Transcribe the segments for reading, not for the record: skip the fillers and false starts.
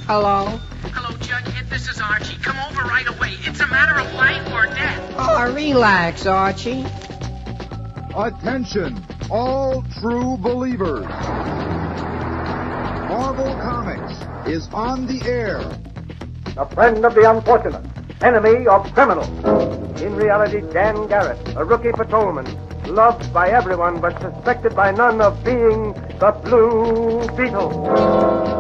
Hello? Hello, Jughead. This is Archie. Come over right away. It's a matter of life or death. Oh, relax, Archie. Attention, all true believers. Marvel Comics is on the air. A friend of the unfortunate, enemy of criminals. In reality, Dan Garrett, a rookie patrolman, loved by everyone but suspected by none of being the Blue Beetle.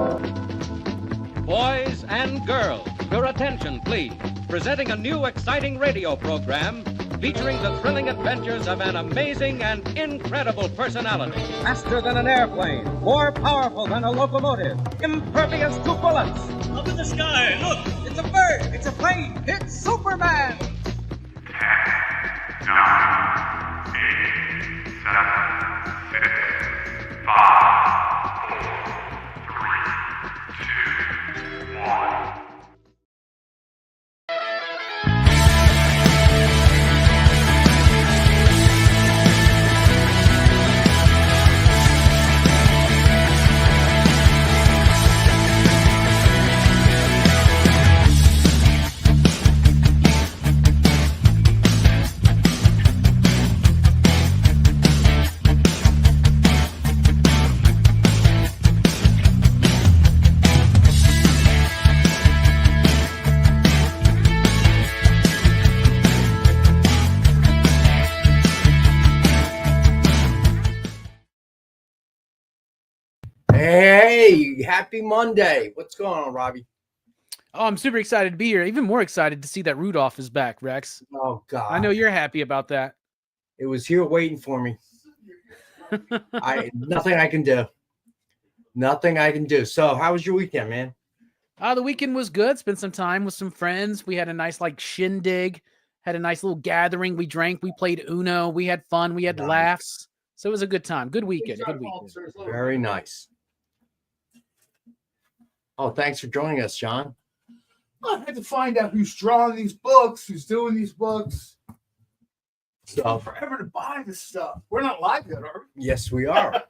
Boys and girls, your attention, please. Presenting a new exciting radio program featuring the thrilling adventures of an amazing and incredible personality. Faster than an airplane, more powerful than a locomotive, impervious to bullets. Up in the sky, look! It's a bird! It's a plane! It's Superman! 10, 9, 8, 7, 6, 5, 4, 3, 2, 1. Hey, happy Monday. What's going on, Robbie? Oh, I'm super excited to be here. Even more excited to see that Rudolph is back, Rex. Oh, God. I know you're happy about that. It was here waiting for me. Nothing I can do. Nothing I can do. So, how was your weekend, man? The weekend was good. Spent some time with some friends. We had a nice shindig. Had a nice little gathering. We drank. We played Uno. We had fun. We had laughs. So it was a good time. Good weekend. Good weekend. Very nice. Oh, thanks for joining us, John. I had to find out who's drawing these books, who's doing these books. It's taking forever to buy this stuff. We're not live yet, are we? Yes, we are.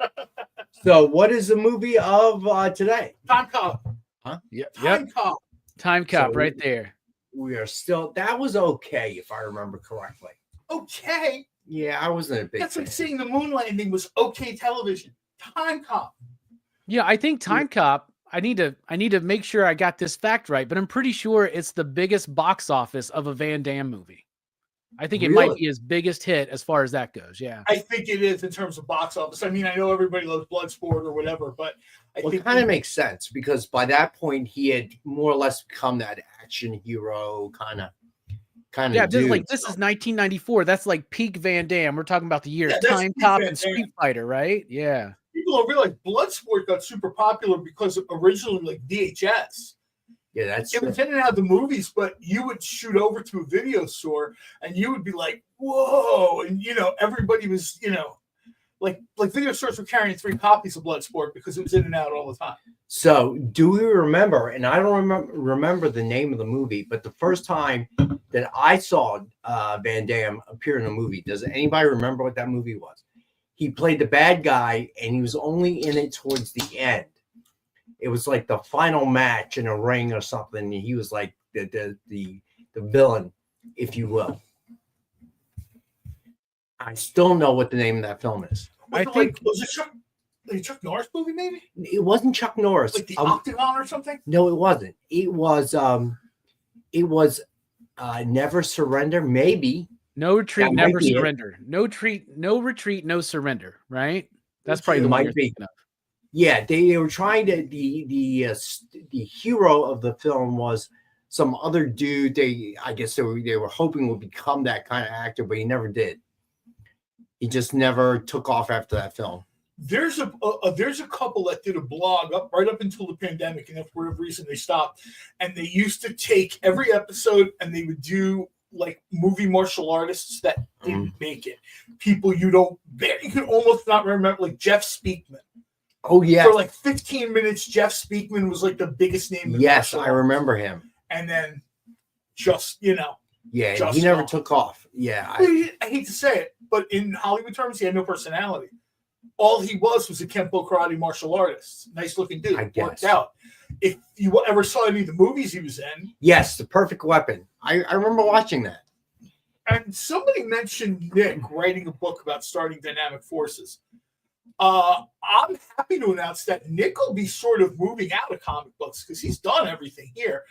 So, what is the movie of today? Time Cop. Huh? Yep. Time Cop. Time Cop So right there. We are still. That was okay, if I remember correctly. Okay. Yeah, I wasn't a big That's fan. like saying the moon landing was okay television. Time Cop. Yeah, I think Time Cop. I need to make sure I got this fact right, but I'm pretty sure it's the biggest box office of a Van Damme movie. I think it might be his biggest hit as far as that goes. Yeah, I think it is in terms of box office. I mean, I know everybody loves Bloodsport or whatever, but I think it kind of makes sense because by that point he had more or less become that action hero kind of. Yeah, dude, this is 1994. That's like peak Van Damme. We're talking about the years that's Time peak Cop Van and Street Damme. Fighter, right? Yeah. people don't realize Bloodsport got super popular because of originally VHS. Yeah, that's it was in and out of the movies, but you would shoot over to a video store and you would be like, whoa. And, everybody was, like video stores were carrying 3 copies of Bloodsport because it was in and out all the time. So do we remember, and I don't remember the name of the movie, but the first time that I saw Van Damme appear in a movie, does anybody remember what that movie was? He played the bad guy and he was only in it towards the end. It was like the final match in a ring or something. He was like the villain, if you will. I still know what the name of that film is. I think was it Chuck Norris movie? Maybe it wasn't Chuck Norris. Like the Octagon or something. No, it wasn't. It was Never Surrender. Maybe No Retreat, Never Surrender. No retreat, no surrender. Right? That's probably the one you're thinking of. Yeah, they were trying to the hero of the film was some other dude. I guess they were hoping would become that kind of actor, but he never did. He just never took off after that film. There's a couple that did a blog right up until the pandemic, and for whatever reason they stopped. And they used to take every episode and they would do like movie martial artists that didn't make it. People you could almost not remember, like Jeff Speakman. Oh, yeah. For like 15 minutes, Jeff Speakman was like the biggest name. Yes, I remember him. And then just, Yeah, just he never took off. Yeah. I hate to say it, but in Hollywood terms, he had no personality. All he was a Kempo karate martial artist. Nice looking dude. I guess. Worked out. if you ever saw any of the movies he was in. Yes, The Perfect Weapon. I remember watching that. And somebody mentioned Nick writing a book about starting dynamic forces. I'm happy to announce that Nick will be sort of moving out of comic books because he's done everything here.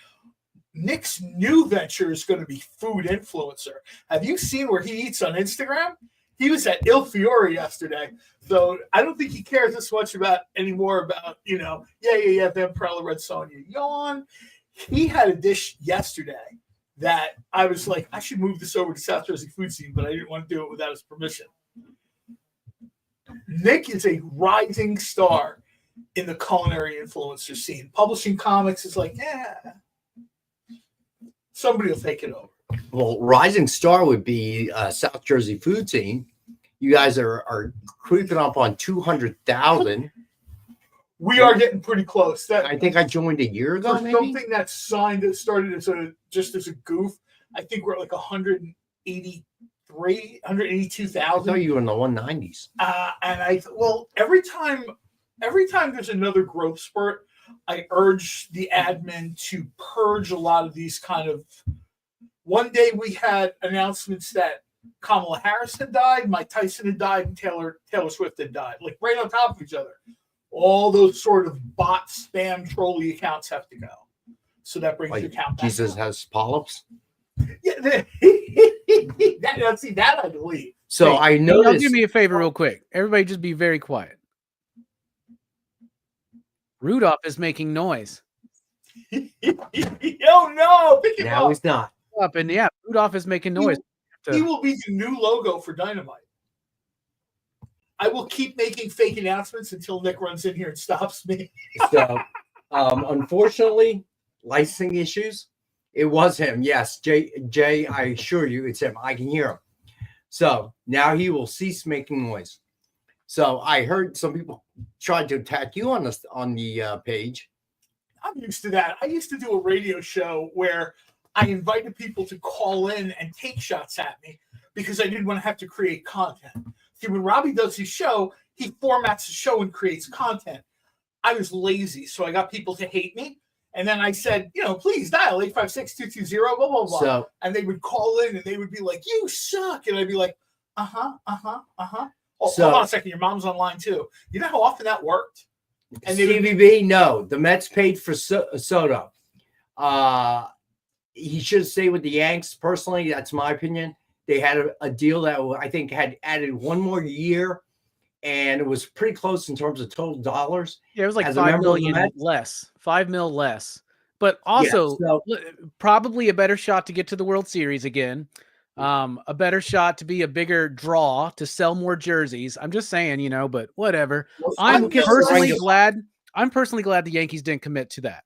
Nick's new venture is going to be food influencer. Have you seen where he eats on Instagram? He was at Il Fiore yesterday. So I don't think he cares as much anymore about, Vampirella Red Sonja. Yawn. He had a dish yesterday that I was like, I should move this over to South Jersey Food Scene, but I didn't want to do it without his permission. Nick is a rising star in the culinary influencer scene. Publishing comics is like, somebody will take it over. Well, rising star would be South Jersey Food Scene. You guys are creeping up on 200,000. We are getting pretty close. I think I joined a year ago. For something that's signed that started as a goof, I think we're at like 182,000. I thought you were in the 190s. Every time there's another growth spurt, I urge the admin to purge a lot of these kind of. One day we had announcements that Kamala Harris had died, Mike Tyson had died, and Taylor Swift had died, like right on top of each other. All those sort of bot spam trolley accounts have to go. So that brings your count back. Jesus has polyps. Yeah, that I believe. So I noticed. Do me a favor, real quick. Everybody, just be very quiet. Rudolph is making noise. Oh no! Pick him now up. He's not. Up and Rudolph is making noise. He will be the new logo for Dynamite. I will keep making fake announcements until Nick runs in here and stops me. So, unfortunately, licensing issues. It was him. Yes, Jay. I assure you, it's him. I can hear him. So now he will cease making noise. So I heard some people tried to attack you on the page. I'm used to that. I used to do a radio show where I invited people to call in and take shots at me because I didn't want to have to create content. See, when Robbie does his show, he formats the show and creates content. I was lazy, so I got people to hate me. And then I said, please dial 856-220, blah, blah, blah. So, and they would call in and they would be like, you suck. And I'd be like, hold on a second. Your mom's online too. You know how often that worked? And CVB, no. The Mets paid for Soto. He should stay with the Yanks. Personally, that's my opinion. They had a deal that I think had added one more year, and it was pretty close in terms of total dollars. Yeah, it was like $5 million less. $5 million less. But also, probably a better shot to get to the World Series again. A better shot to be a bigger draw to sell more jerseys. I'm just saying, but whatever. I'm personally glad the Yankees didn't commit to that.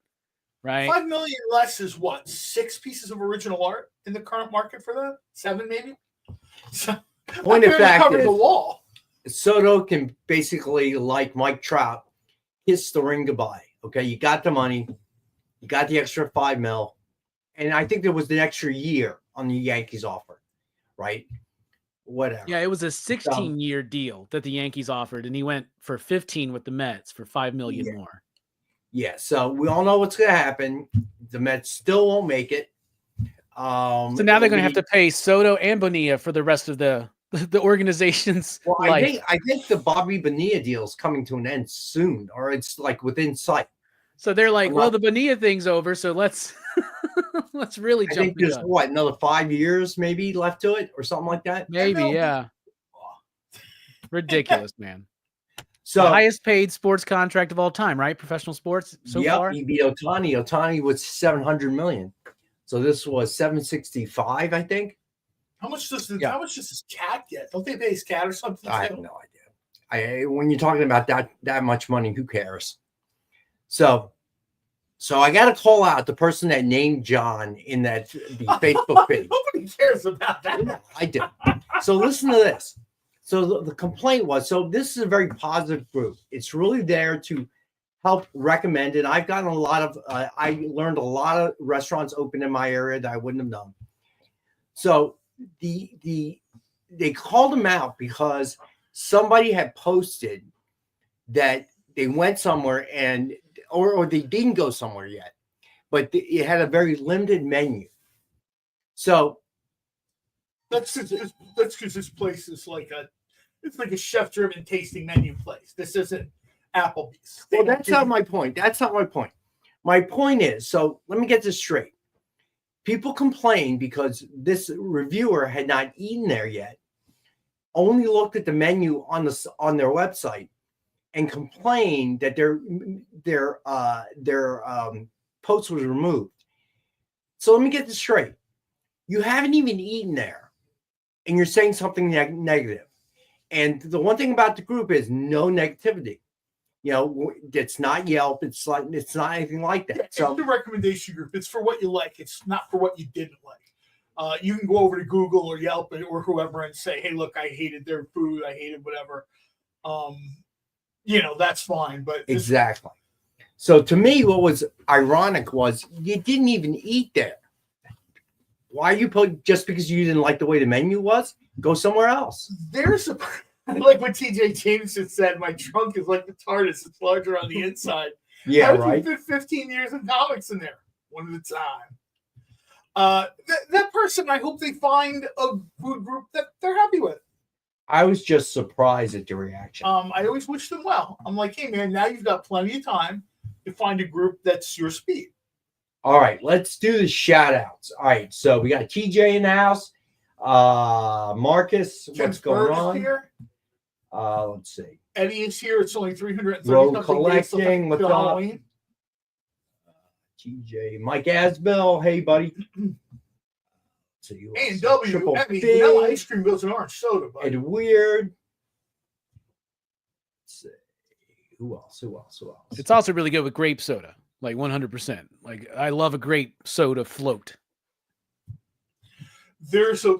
Right. $5 million less is what? 6 pieces of original art in the current market for that? 7 maybe? So, point of fact is, the wall. Soto can basically, like Mike Trout, kiss the ring goodbye. Okay, you got the money, you got the extra $5 million, and I think there was the extra year on the Yankees offer, right? Whatever. Yeah, it was a 16-year deal that the Yankees offered, and he went for 15 with the Mets for $5 million more. Yeah, so we all know what's going to happen. The Mets still won't make it. So now they're going to have to pay Soto and Bonilla for the rest of the organization's life. I think the Bobby Bonilla deal is coming to an end soon, or it's like within sight. So they're like, well, the Bonilla thing's over, so let's really jump. I think there's another 5 years maybe left to it, or something like that. Maybe, yeah. Ridiculous, man. So the highest paid sports contract of all time, right? Professional sports so far. He beat Ohtani. Ohtani was $700 million. So this was $765, I think. How much does his cat get? Don't they pay his cat or something? I have no idea. When you're talking about that much money, who cares? So I got to call out the person that named John in the Facebook page. Nobody cares about that. Yeah, I did. So listen to this. So the complaint was, this is a very positive group. It's really there to help recommend it. I've gotten I learned a lot of restaurants open in my area that I wouldn't have known. So they called them out because somebody had posted that they went somewhere and or they didn't go somewhere yet, but it had a very limited menu. So that's because this place is like a chef-driven tasting menu place. This isn't Applebee's. Well, that's not my point. That's not my point. My point is, so let me get this straight. People complain because this reviewer had not eaten there yet, only looked at the menu on their website, and complained that their post was removed. So let me get this straight. You haven't even eaten there, and you're saying something negative. And the one thing about the group is no negativity. You know, it's not Yelp. It's not anything like that. So it's the recommendation group. It's for what you like. It's not for what you didn't like. You can go over to Google or Yelp or whoever and say, "Hey, look, I hated their food. I hated whatever." That's fine. But exactly. So to me, what was ironic was you didn't even eat there. Why are you just because you didn't like the way the menu was? Go somewhere else. There's like what TJ Jameson said, my trunk is like the TARDIS. It's larger on the inside. Yeah, How right. You fit 15 years of comics in there, one at a time. That person, I hope they find a food group that they're happy with. I was just surprised at the reaction. I always wish them well. I'm like, hey, man, now you've got plenty of time to find a group that's your speed. All right, let's do the shout outs. All right, so we got TJ in the house. Marcus, what's going on? Here. Let's see. Eddie is here. It's only 330 Road collecting. What's up? Halloween. TJ, Mike Asbell. Hey, buddy. So A&W, Emmy, vanilla ice cream goes in orange soda, buddy. And weird. Let's see. Who else? It's also really good with grape soda, like 100%. Like I love a grape soda float. There's a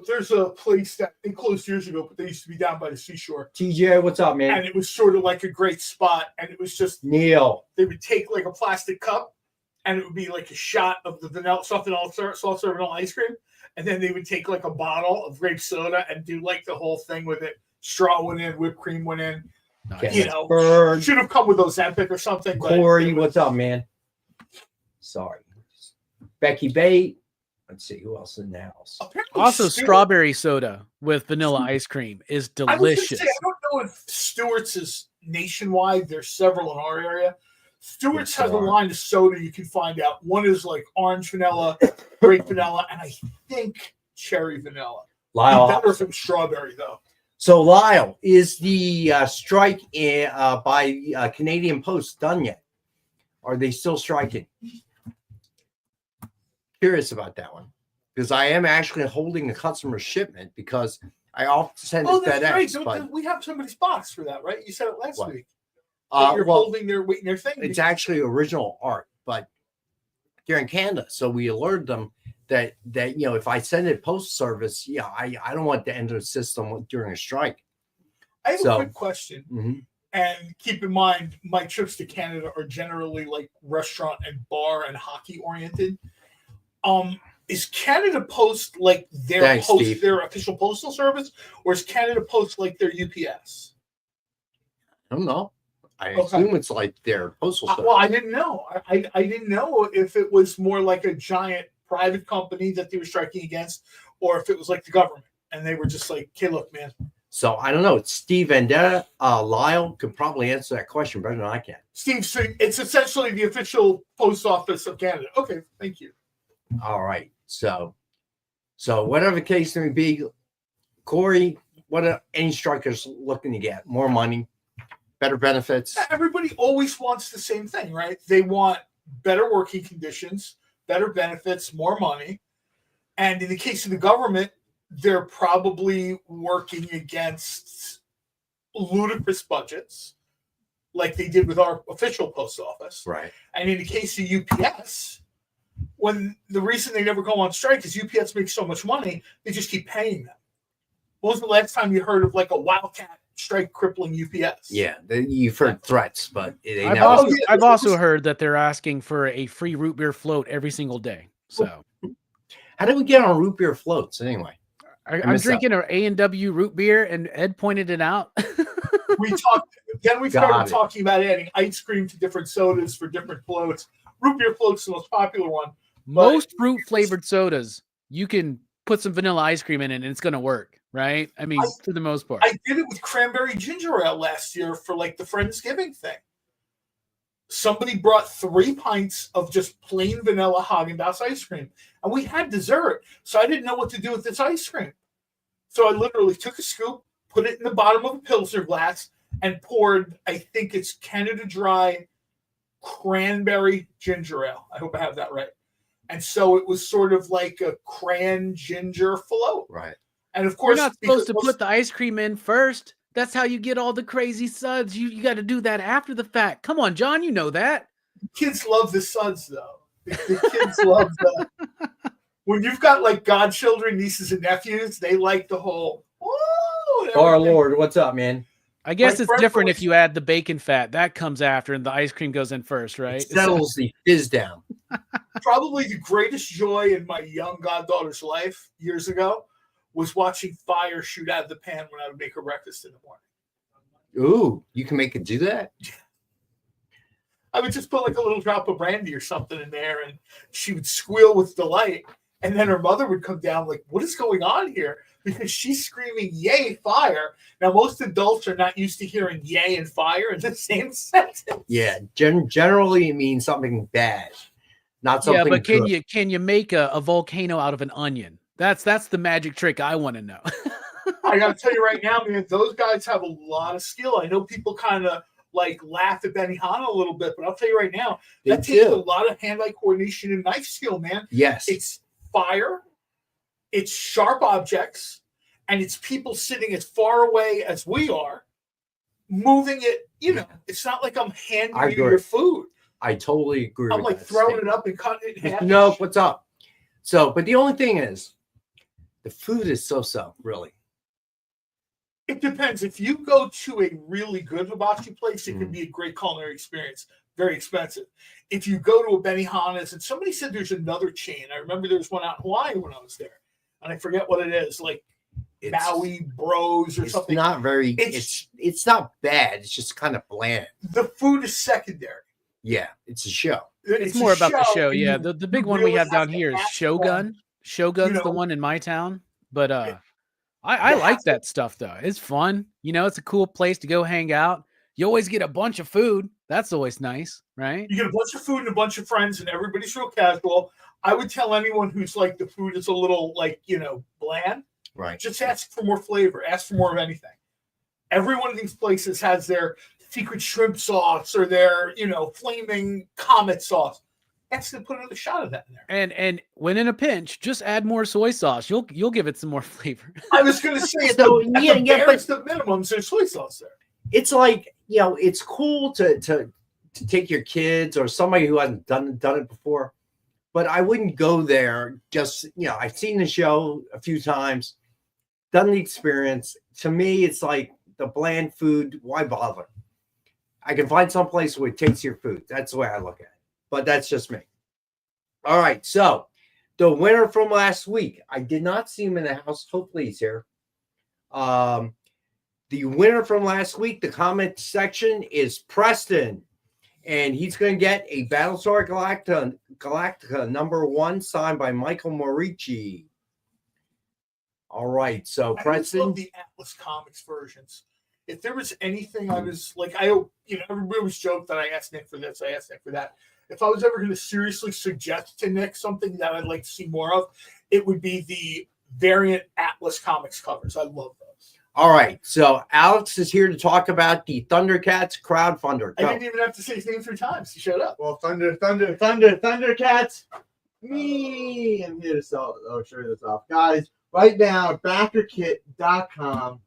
place that they closed years ago, but they used to be down by the seashore. TJ, what's up, man? And it was sort of like a great spot, and it was just Neil. They would take like a plastic cup, and it would be like a shot of the soft serve vanilla ice cream, and then they would take like a bottle of grape soda and do like the whole thing with it. Straw went in, whipped cream went in. Nice. Should have come with Ozempic or something. Corey, what's up, man? Sorry. Becky Bate. Let's see who else in the house. Apparently Also, strawberry soda with vanilla ice cream is delicious. I don't know if Stewart's is nationwide. There's several in our area. Stewart's has a line of soda you can find out. One is like orange vanilla, grape vanilla, and I think cherry vanilla. Lyle, better from strawberry though. So Lyle, is the strike by Canadian Post done yet? Are they still striking? Curious about that one because I am actually holding a customer shipment because I often send it FedEx. Right. So we have somebody's box for that, right? You said it last week. You're holding their thing. It's actually original art, but they're in Canada, so we alerted them that if I send it post service, I don't want to enter the system during a strike. I have a quick question, mm-hmm. And keep in mind my trips to Canada are generally like restaurant and bar and hockey oriented. Is Canada Post like their official postal service, or is Canada Post like their UPS? I don't know. I assume it's like their postal service. Well, I didn't know. I didn't know if it was more like a giant private company that they were striking against, or if it was like the government and they were just like, "Okay, look, man." So I don't know. It's Steve Vendetta. Lyle could probably answer that question better than I can. Steve, so it's essentially the official post office of Canada. Okay, thank you. All right. So whatever the case may be, Corey, what are any strikers looking to get? More money, better benefits. Everybody always wants the same thing, right? They want better working conditions, better benefits, more money. And in the case of the government, they're probably working against ludicrous budgets like they did with our official post office. Right. And in the case of UPS, when the reason they never go on strike is UPS makes so much money, they just keep paying them. When was the last time you heard of like a wildcat strike crippling UPS? Yeah, you've heard threats, but I've also heard that they're asking for a free root beer float every single day. So, how did we get on root beer floats anyway? I'm drinking an A&W root beer, and Ed pointed it out. We started talking about adding ice cream to different sodas for different floats. Root beer float's the most popular one. Most fruit flavored sodas, you can put some vanilla ice cream in it and it's going to work, right? I mean, for the most part. I did it with cranberry ginger ale last year for like the Friendsgiving thing. Somebody brought 3 pints of just plain vanilla Haagen-Dazs ice cream, and we had dessert. So I didn't know what to do with this ice cream. So I literally took a scoop, put it in the bottom of a Pilsner glass, and poured, I think it's Canada Dry cranberry ginger ale. I hope I have that right. And so it was sort of like a cran ginger float. Right. And of course, you're not supposed to put the ice cream in first. That's how you get all the crazy suds. You got to do that after the fact. Come on, John, you know that. Kids love the suds, though. The kids love the... When you've got, like, godchildren, nieces, and nephews, they like the whole... Oh, Lord, what's up, man? I guess it's different if you add the bacon fat. That comes after, and the ice cream goes in first, right? It settles the fizz down. Probably the greatest joy in my young goddaughter's life years ago was watching fire shoot out of the pan when I would make her breakfast in the morning. Ooh, you can make it do that? I would just put like a little drop of brandy or something in there, and she would squeal with delight. And then her mother would come down like, what is going on here? Because she's screaming, yay, fire. Now, most adults are not used to hearing yay and fire in the same sentence. Yeah, generally it means something bad, not something but good. can you make a volcano out of an onion? That's the magic trick I want to know. I got to tell you right now, man, those guys have a lot of skill. I know people kind of like laugh at Benihana a little bit, but I'll tell you right now, that takes a lot of hand-eye coordination and knife skill, man. Yes. It's fire, it's sharp objects, and it's people sitting as far away as we are, moving it. You know, it's not like I'm handing you your food. I totally agree. I'm like throwing it up and cutting it in half. No, what's up? So, but the only thing is, the food is so, really. It depends. If you go to a really good hibachi place, it can be a great culinary experience. Very expensive. If you go to a Benihana's, and somebody said there's another chain. I remember there was one out in Hawaii when I was there, and I forget what it is, like Maui Bros or something. Not very. It's not bad. It's just kind of bland. The food is secondary. Yeah, it's a show. It's more about the show. Yeah, the big one we have down here is Shogun. Shogun's the one in my town, but I like that stuff though. It's fun. You know, it's a cool place to go hang out. You always get a bunch of food. That's always nice, right? You get a bunch of food and a bunch of friends, and everybody's real casual. I would tell anyone who's like the food is a little like, bland. Right. Just ask for more flavor. Ask for more of anything. Every one of these places has their secret shrimp sauce or their, flaming comet sauce. Ask them to put another shot of that in there. And when in a pinch, just add more soy sauce. You'll give it some more flavor. I was going to say, at the barest of minimums, there's soy sauce there. It's like, it's cool to take your kids or somebody who hasn't done it before, but I wouldn't go there. Just, I've seen the show a few times, done the experience. To me, it's like the bland food. Why bother? I can find some place where it takes your food. That's the way I look at it. But that's just me. All right. So the winner from last week, I did not see him in the house. Hopefully he's here. The winner from last week, the comment section, is Preston. And he's going to get a Battlestar Galactica #1 signed by Michael Morici. All right. So Preston. I love the Atlas Comics versions. If there was anything I was like, everybody was joked that I asked Nick for this, I asked Nick for that. If I was ever going to seriously suggest to Nick something that I'd like to see more of, it would be the variant Atlas Comics covers. I love those. All right. So Alex is here to talk about the Thundercats crowdfunder. I didn't even have to say his name 3 times. He showed up. Well, Thundercats. Me. I'm here to show this off. Guys, right now, backerkit.com.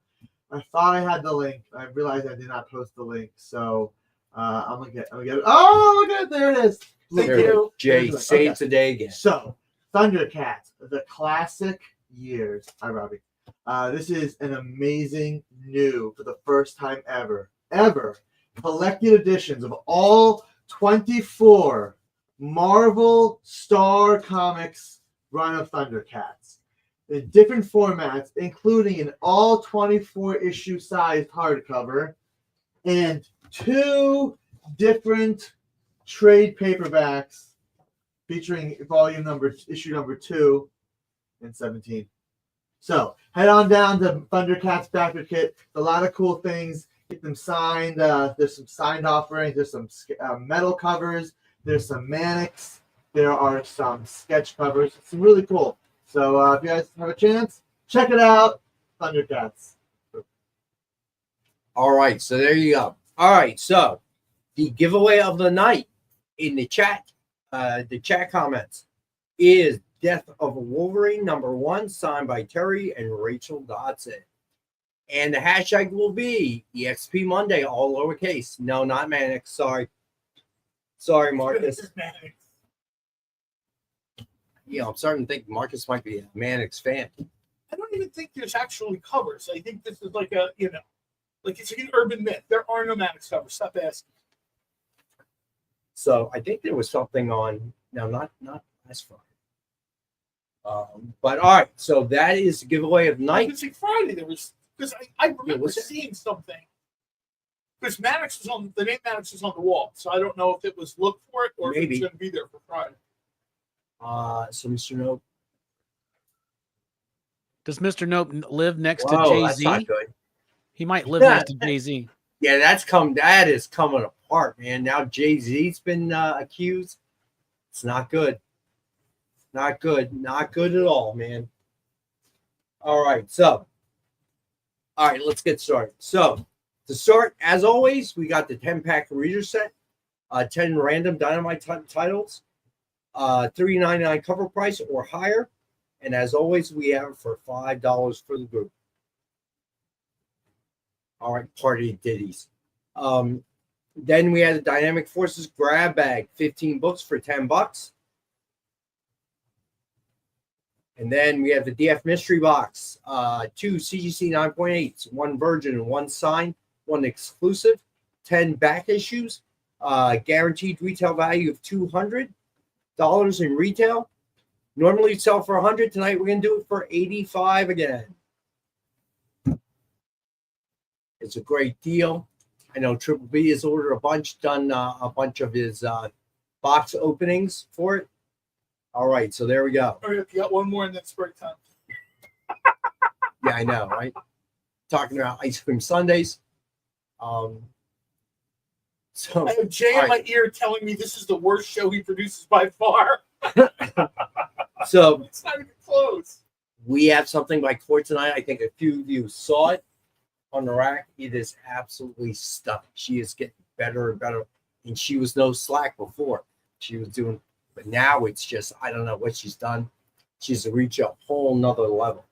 I thought I had the link. I realized I did not post the link. So I'm gonna get it. Oh, look at it. There it is. Thank you. Jay, say it today again. So, Thundercats, the classic years. Hi, Robbie. This is an amazing new, for the first time ever, collected editions of all 24 Marvel Star Comics run of Thundercats in different formats, including an all 24 issue sized hardcover, and 2 different trade paperbacks featuring issue number 2 and 17. So head on down to Thundercats Backer Kit. A lot of cool things. Get them signed. There's some signed offerings. There's some metal covers. There's some Mannix. There are some sketch covers. It's really cool. So if you guys have a chance, check it out. Thundercats. All right, so there you go. All right, so the giveaway of the night in the chat comments is Death of Wolverine #1, signed by Terry and Rachel Dodson. And the hashtag will be EXP Monday, all lowercase. No, not Mannix. Sorry, Marcus. I'm starting to think Marcus might be a Mannix fan. I don't even think there's actually covers. I think this is like it's an urban myth. There are no Mannix covers. Stop asking. So I think there was something on. No, not last Friday. But all right, so that is the giveaway of the night. I was say Friday there was, because I remember seeing something. Because Mannix was on the name Mannix was on the wall, so I don't know if it was look for it or if it's going to be there for Friday. So Mr. Nope. Does Mr. Nope live next to Jay-Z? That's not good. He might live next to Jay-Z. Yeah, that is coming apart, man. Now Jay-Z's been accused. It's not good. Not good. Not good at all, man. All right, let's get started. So, to start, as always, we got the 10-pack reader set, 10 random Dynamite titles, $3.99 cover price or higher. And as always, we have it for $5 for the group. All right, party ditties. Then we had the Dynamic Forces grab bag, 15 books for $10. And then we have the DF Mystery Box, 2 CGC 9.8s, 1 Virgin and 1 signed, 1 exclusive, 10 back issues, guaranteed retail value of $200 in retail. Normally sell for $100. Tonight we're going to do it for $85 again. It's a great deal. I know Triple B has ordered done a bunch of his box openings for it. All right, so there we go. All right, if you got one more and then springtime. Yeah, I know, right? Talking about ice cream sundaes. So I have Jay in my ear telling me this is the worst show he produces by far. So it's not even close. We have something by Court tonight. I think a few of you saw it on the rack. It is absolutely stunning. She is getting better and better, and she was no slack before. She was doing. But now it's just, I don't know what she's done. She's reached a whole nother level.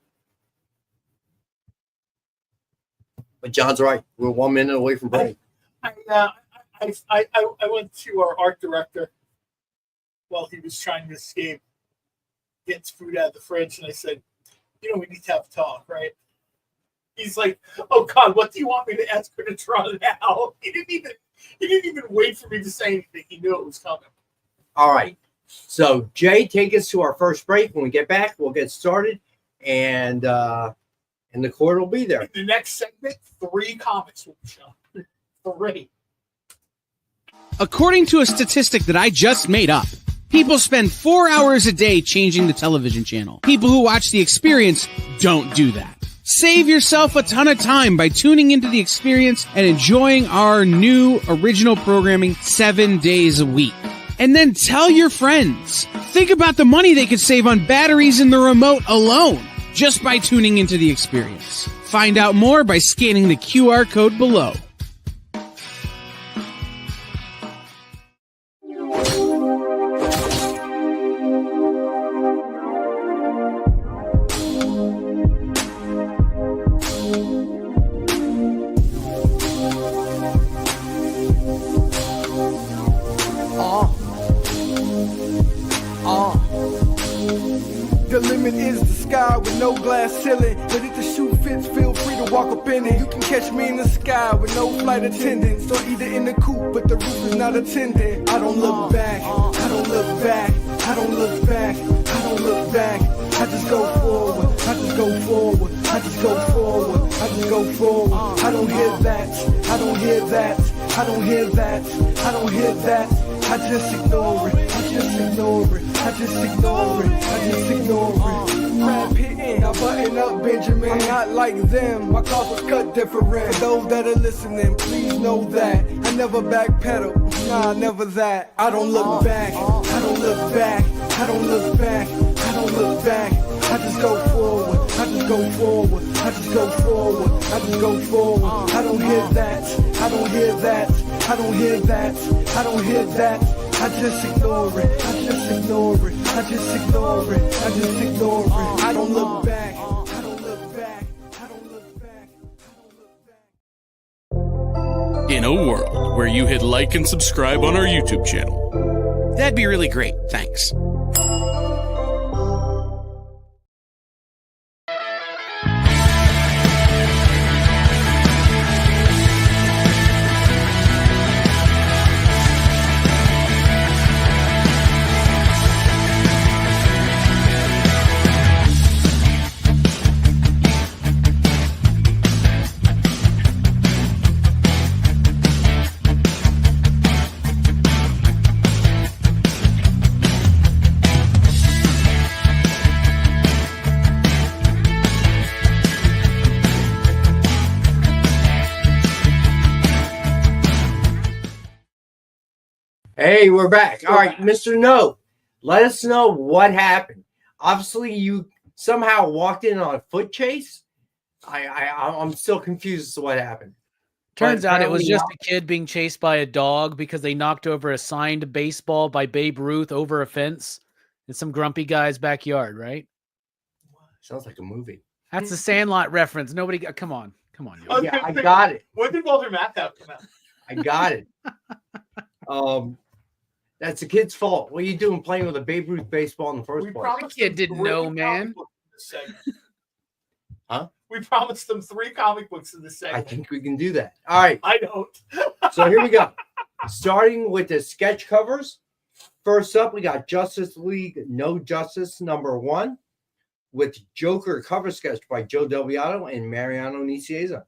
But John's right. We're 1 minute away from break. I went to our art director while he was trying to escape, get food out of the fridge, and I said, we need to have a talk, right? He's like, oh God, what do you want me to ask her to draw now? He didn't even wait for me to say anything. He knew it was coming. All right. So, Jay, take us to our first break. When we get back, we'll get started, and the court will be there. In the next segment, 3 comics will be shown. 3. According to a statistic that I just made up, people spend 4 hours a day changing the television channel. People who watch The Experience don't do that. Save yourself a ton of time by tuning into The Experience and enjoying our new original programming 7 days a week. And then tell your friends. Think about the money they could save on batteries in the remote alone just by tuning into The Experience. Find out more by scanning the QR code below. The limit is the sky with no glass ceiling. But if the shoe fits, feel free to walk up in it. You can catch me in the sky with no flight attendants, or either in the coupe, but the roof is not attended. I don't look back, I don't look back, I don't look back, I don't look back. I just go forward, I just go forward, I just go forward, I just go forward. I don't hear that, I don't hear hear that. I don't hear that. I don't hear that. I just ignore it. I just ignore it. I just ignore it. I just ignore it. Rap hitting, I button up Benjamin. I'm not like them. My cause was cut different. For those that are listening, please know that I never backpedal. Nah, never that. I don't look back. I don't look back. I don't look back. I don't look back. I just go forward. I just go forward. I just go forward. I just go forward. I don't hear that. I don't hear that. I don't hear that. I don't hear that. I just ignore it. I just ignore it. I just ignore it. I just ignore it. I don't look back. I don't look back. I don't look back. In a world where you hit like and subscribe on our YouTube channel, That'd be really great. Thanks. Hey, we're back. All right, Mr. No, let us know what happened. Obviously, you somehow walked in on a foot chase. I'm still confused as to what happened. Turns out it was just a kid being chased by a dog because they knocked over a signed baseball by Babe Ruth over a fence in some grumpy guy's backyard, right? Sounds like a movie. That's a Sandlot reference. Nobody, come on. Yeah, I got it. When did Walter Matthau come out? I got it. That's the kid's fault. What are you doing playing with a Babe Ruth baseball in the first place? The kid didn't know, man. Huh? We promised them 3 comic books in this segment. I think we can do that. All right. I don't. So here we go. Starting with the sketch covers. First up, we got Justice League No Justice #1 with Joker cover sketch by Joe Del Beato and Mariano Nicieza.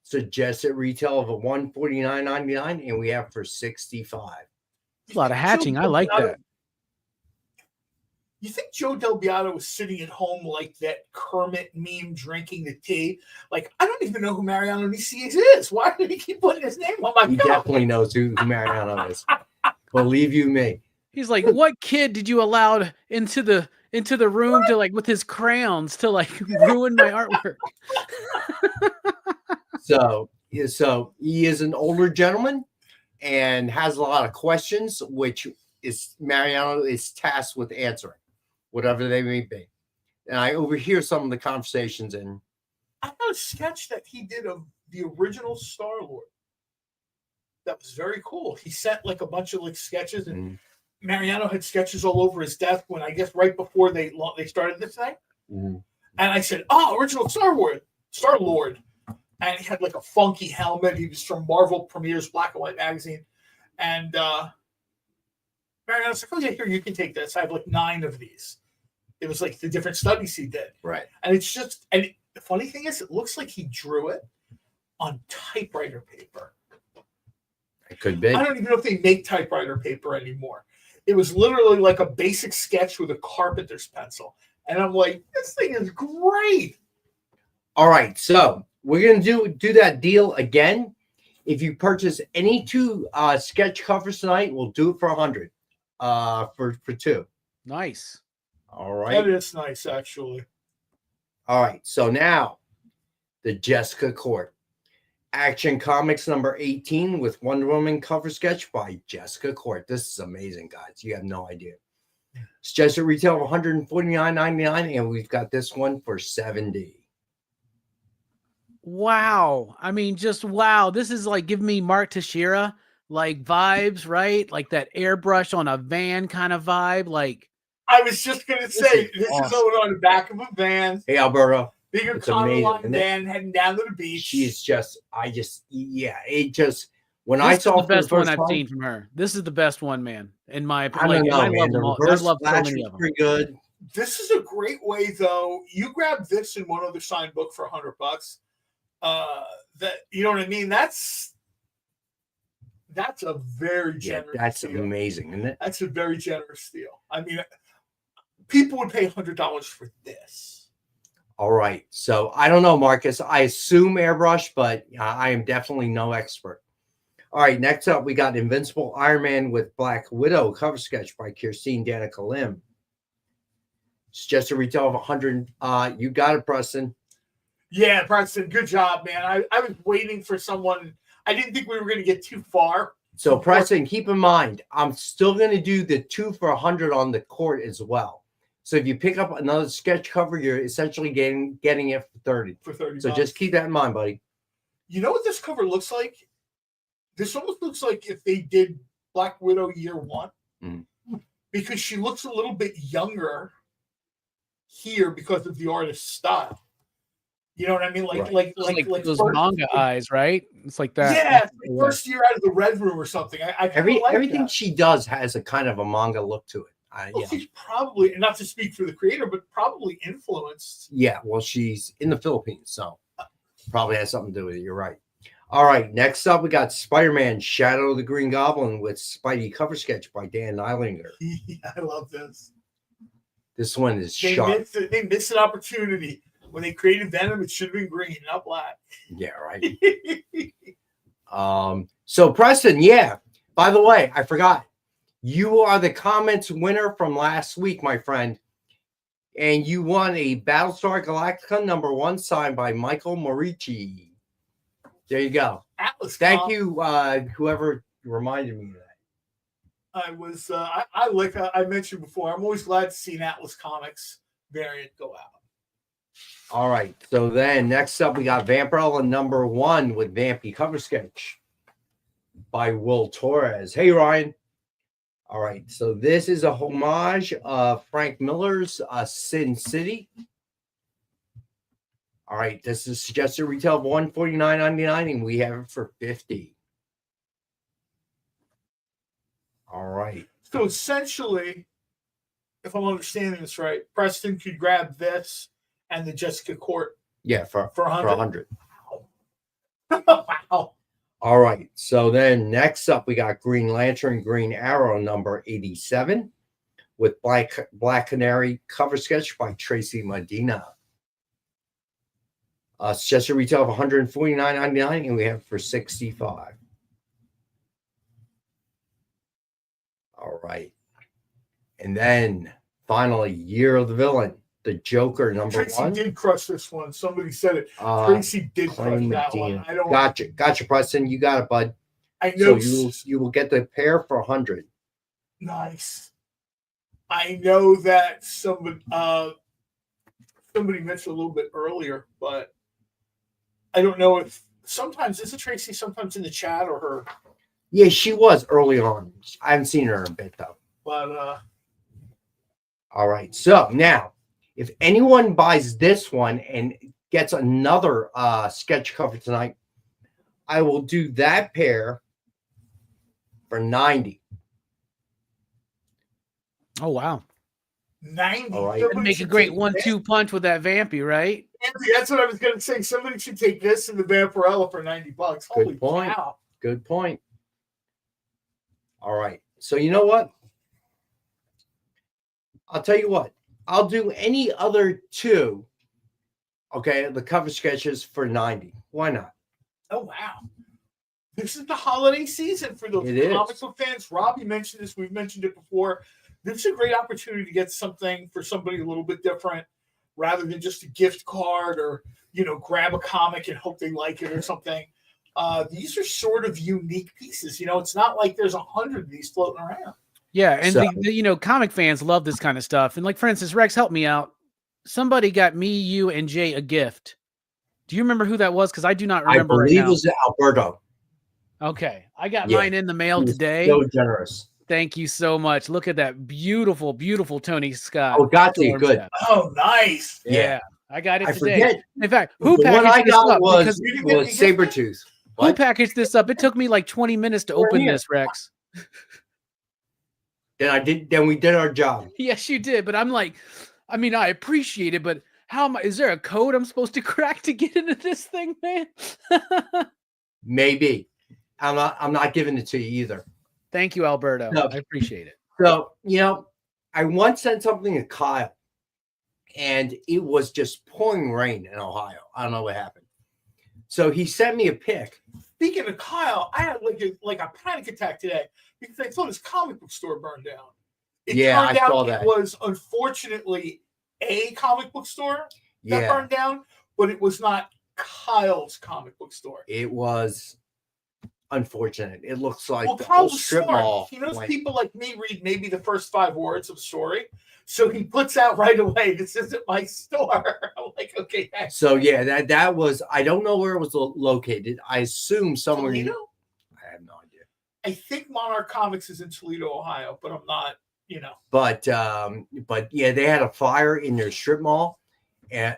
Suggested retail of a $149.99, and we have for $65. A lot of hatching. I like that. You think Joe Del Beato was sitting at home like that Kermit meme drinking the tea? Like, I don't even know who Mariano Nicieza is. Why did he keep putting his name on my He definitely knows who Mariano is. Believe you me. He's like, what kid did you allow into the room to like with his crayons to like ruin my artwork? So he is an older gentleman and has a lot of questions, which is Mariano is tasked with answering, whatever they may be. And I overhear some of the conversations. And I got a sketch that he did of the original Star-Lord. That was very cool. He sent like a bunch of like sketches, and Mariano had sketches all over his desk when I guess right before they started this thing. And I said, "Oh, original Star-Lord." And he had like a funky helmet. He was from Marvel Premiere's Black and White magazine. And Mariano's like, "Oh, yeah, here, you can take this. I have like 9 of these." It was like the different studies he did. Right. And it's just, and the funny thing is, it looks like he drew it on typewriter paper. It could be. I don't even know if they make typewriter paper anymore. It was literally like a basic sketch with a carpenter's pencil. And I'm like, this thing is great. All right. So we're going to do that deal again. If you purchase any 2 sketch covers tonight, we'll do it for $100 for 2. Nice. All right. That is nice, actually. All right. So now the Jessica Court Action Comics #18 with Wonder Woman cover sketch by Jessica Court. This is amazing, guys. You have no idea. Suggested retail of $149.99, and we've got this one for $70. Wow. I mean, just wow. This is like giving me Mark Teixeira like vibes, right? Like that airbrush on a van kind of vibe. Like I was just going to say, this is on the back of a van. Hey, Alberto. Bigger Econoline van heading down to the beach. She's just, when this I saw the best one I've time, seen from her. This is the best one, man. In my opinion, I love them all. I love so many of them. Pretty good. This is a great way, though. You grab this and one other signed book for $100. That, you know what I mean? That's a very generous that's deal. amazing, isn't it? That's a very generous deal. I mean, people would pay $100 for this. All right. So I don't know, Marcus. I assume airbrush, but I am definitely no expert. All right. Next up, we got Invincible Iron Man with Black Widow cover sketch by Kirstine Danica Lim. It's just a retail of 100. You got it, Preston. Yeah, Preston, good job, man. I was waiting for someone. I didn't think we were going to get too far. So, Preston, keep in mind, I'm still going to do the 2 for 100 on the court as well. So if you pick up another sketch cover, you're essentially getting it for 30. For 30. So just keep that in mind, buddy. You know what this cover looks like? This almost looks like if they did Black Widow year 1. Because she looks a little bit younger here because of the artist's style. You know what I mean? Like those manga eyes, right? It's like that. Yeah, first year out of the Red Room or something. Everything she does has a kind of a manga look to it. Well, she's probably, not to speak for the creator, but probably influenced. Yeah, well, she's in the Philippines, so probably has something to do with it. You're right. All right, next up, we got Spider-Man Shadow of the Green Goblin with Spidey cover sketch by Dan Nylinger. Yeah, I love this. This one is sharp. They missed an opportunity. When they created Venom, it should have been green, not black. Yeah, right. So, Preston, by the way, I forgot. You are the comments winner from last week, my friend. And you won a Battlestar Galactica #1 signed by Michael Morici. There you go. Atlas. Thank you, whoever reminded me of that. I was, I mentioned before, I'm always glad to see an Atlas Comics variant go out. All right. So then next up, we got Vampirella #1 with Vampy cover sketch by Will Torres. Hey, Ryan. All right, so this is a homage of Frank Miller's Sin City. All right, this is suggested retail of $149.99, and we have it for $50. All right. So essentially, if I'm understanding this right, Preston could grab this and the Jessica Court. Yeah, for 100. Wow. Wow. All right, so then next up, we got Green Lantern, Green Arrow #87 with Black Canary cover sketch by Tracy Medina. Suggested retail of $149.99, and we have it for $65. All right, and then finally, Year of the Villain, the Joker #1. Tracy did crush this one. Somebody said it. Tracy did crush that one. I don't. Gotcha, Preston. You got it, bud. I know. So you will get the pair for $100. Nice. I know that somebody mentioned a little bit earlier, but I don't know if sometimes is it Tracy, sometimes in the chat or her. Yeah, she was early on. I haven't seen her in a bit though. But all right. So now, if anyone buys this one and gets another sketch cover tonight, I will do that pair for $90. Oh wow. 90. All right. That'd make a great 1-2 punch with that Vampy, right? That's what I was gonna say. Somebody should take this and the Vampirella for $90. Holy point. cow. Good point. All right. So you know what? I'll tell you what. I'll do any other two. Okay, the cover sketches for $90. Why not? Oh wow. This is the holiday season for those comic book fans. Robbie mentioned this. We've mentioned it before. This is a great opportunity to get something for somebody a little bit different rather than just a gift card or, grab a comic and hope they like it or something. These are sort of unique pieces. It's not like there's 100 of these floating around. Yeah, and comic fans love this kind of stuff. And like, for instance, Rex, help me out. Somebody got me, you, and Jay a gift. Do you remember who that was? Because I do not remember. I believe it was Alberto. Okay, I got mine in the mail today. So generous. Thank you so much. Look at that beautiful, beautiful Tony Scott. Oh, got you. Good. Oh, nice. Yeah, I got it today. Forget. In fact, who the packaged one I this got up? was Sabretooth. Who packaged this up? It took me like 20 minutes to open this, Rex. Then we did our job. Yes, you did. But I'm like, I appreciate it, but How am I? Is there a code I'm supposed to crack to get into this thing, man? Maybe. I'm not giving it to you either. Thank you, Alberto. No. I appreciate it. So, I once sent something to Kyle, and it was just pouring rain in Ohio. I don't know what happened. So he sent me a pic. Speaking of Kyle, I had like a panic attack today because I saw this comic book store burn down. It turned I out saw that. It was unfortunately a comic book store that burned down, but it was not Kyle's comic book store. It was unfortunate. It looks like the whole Kyle's strip smart. mall. He knows people like me read maybe the first 5 words of a story. So he puts out right away, this isn't my store. I'm like, okay, thanks. So yeah, that was, I don't know where it was located. I assume somewhere. Toledo? I have no idea. I think Monarch Comics is in Toledo, Ohio, but I'm not, But yeah, they had a fire in their strip mall, and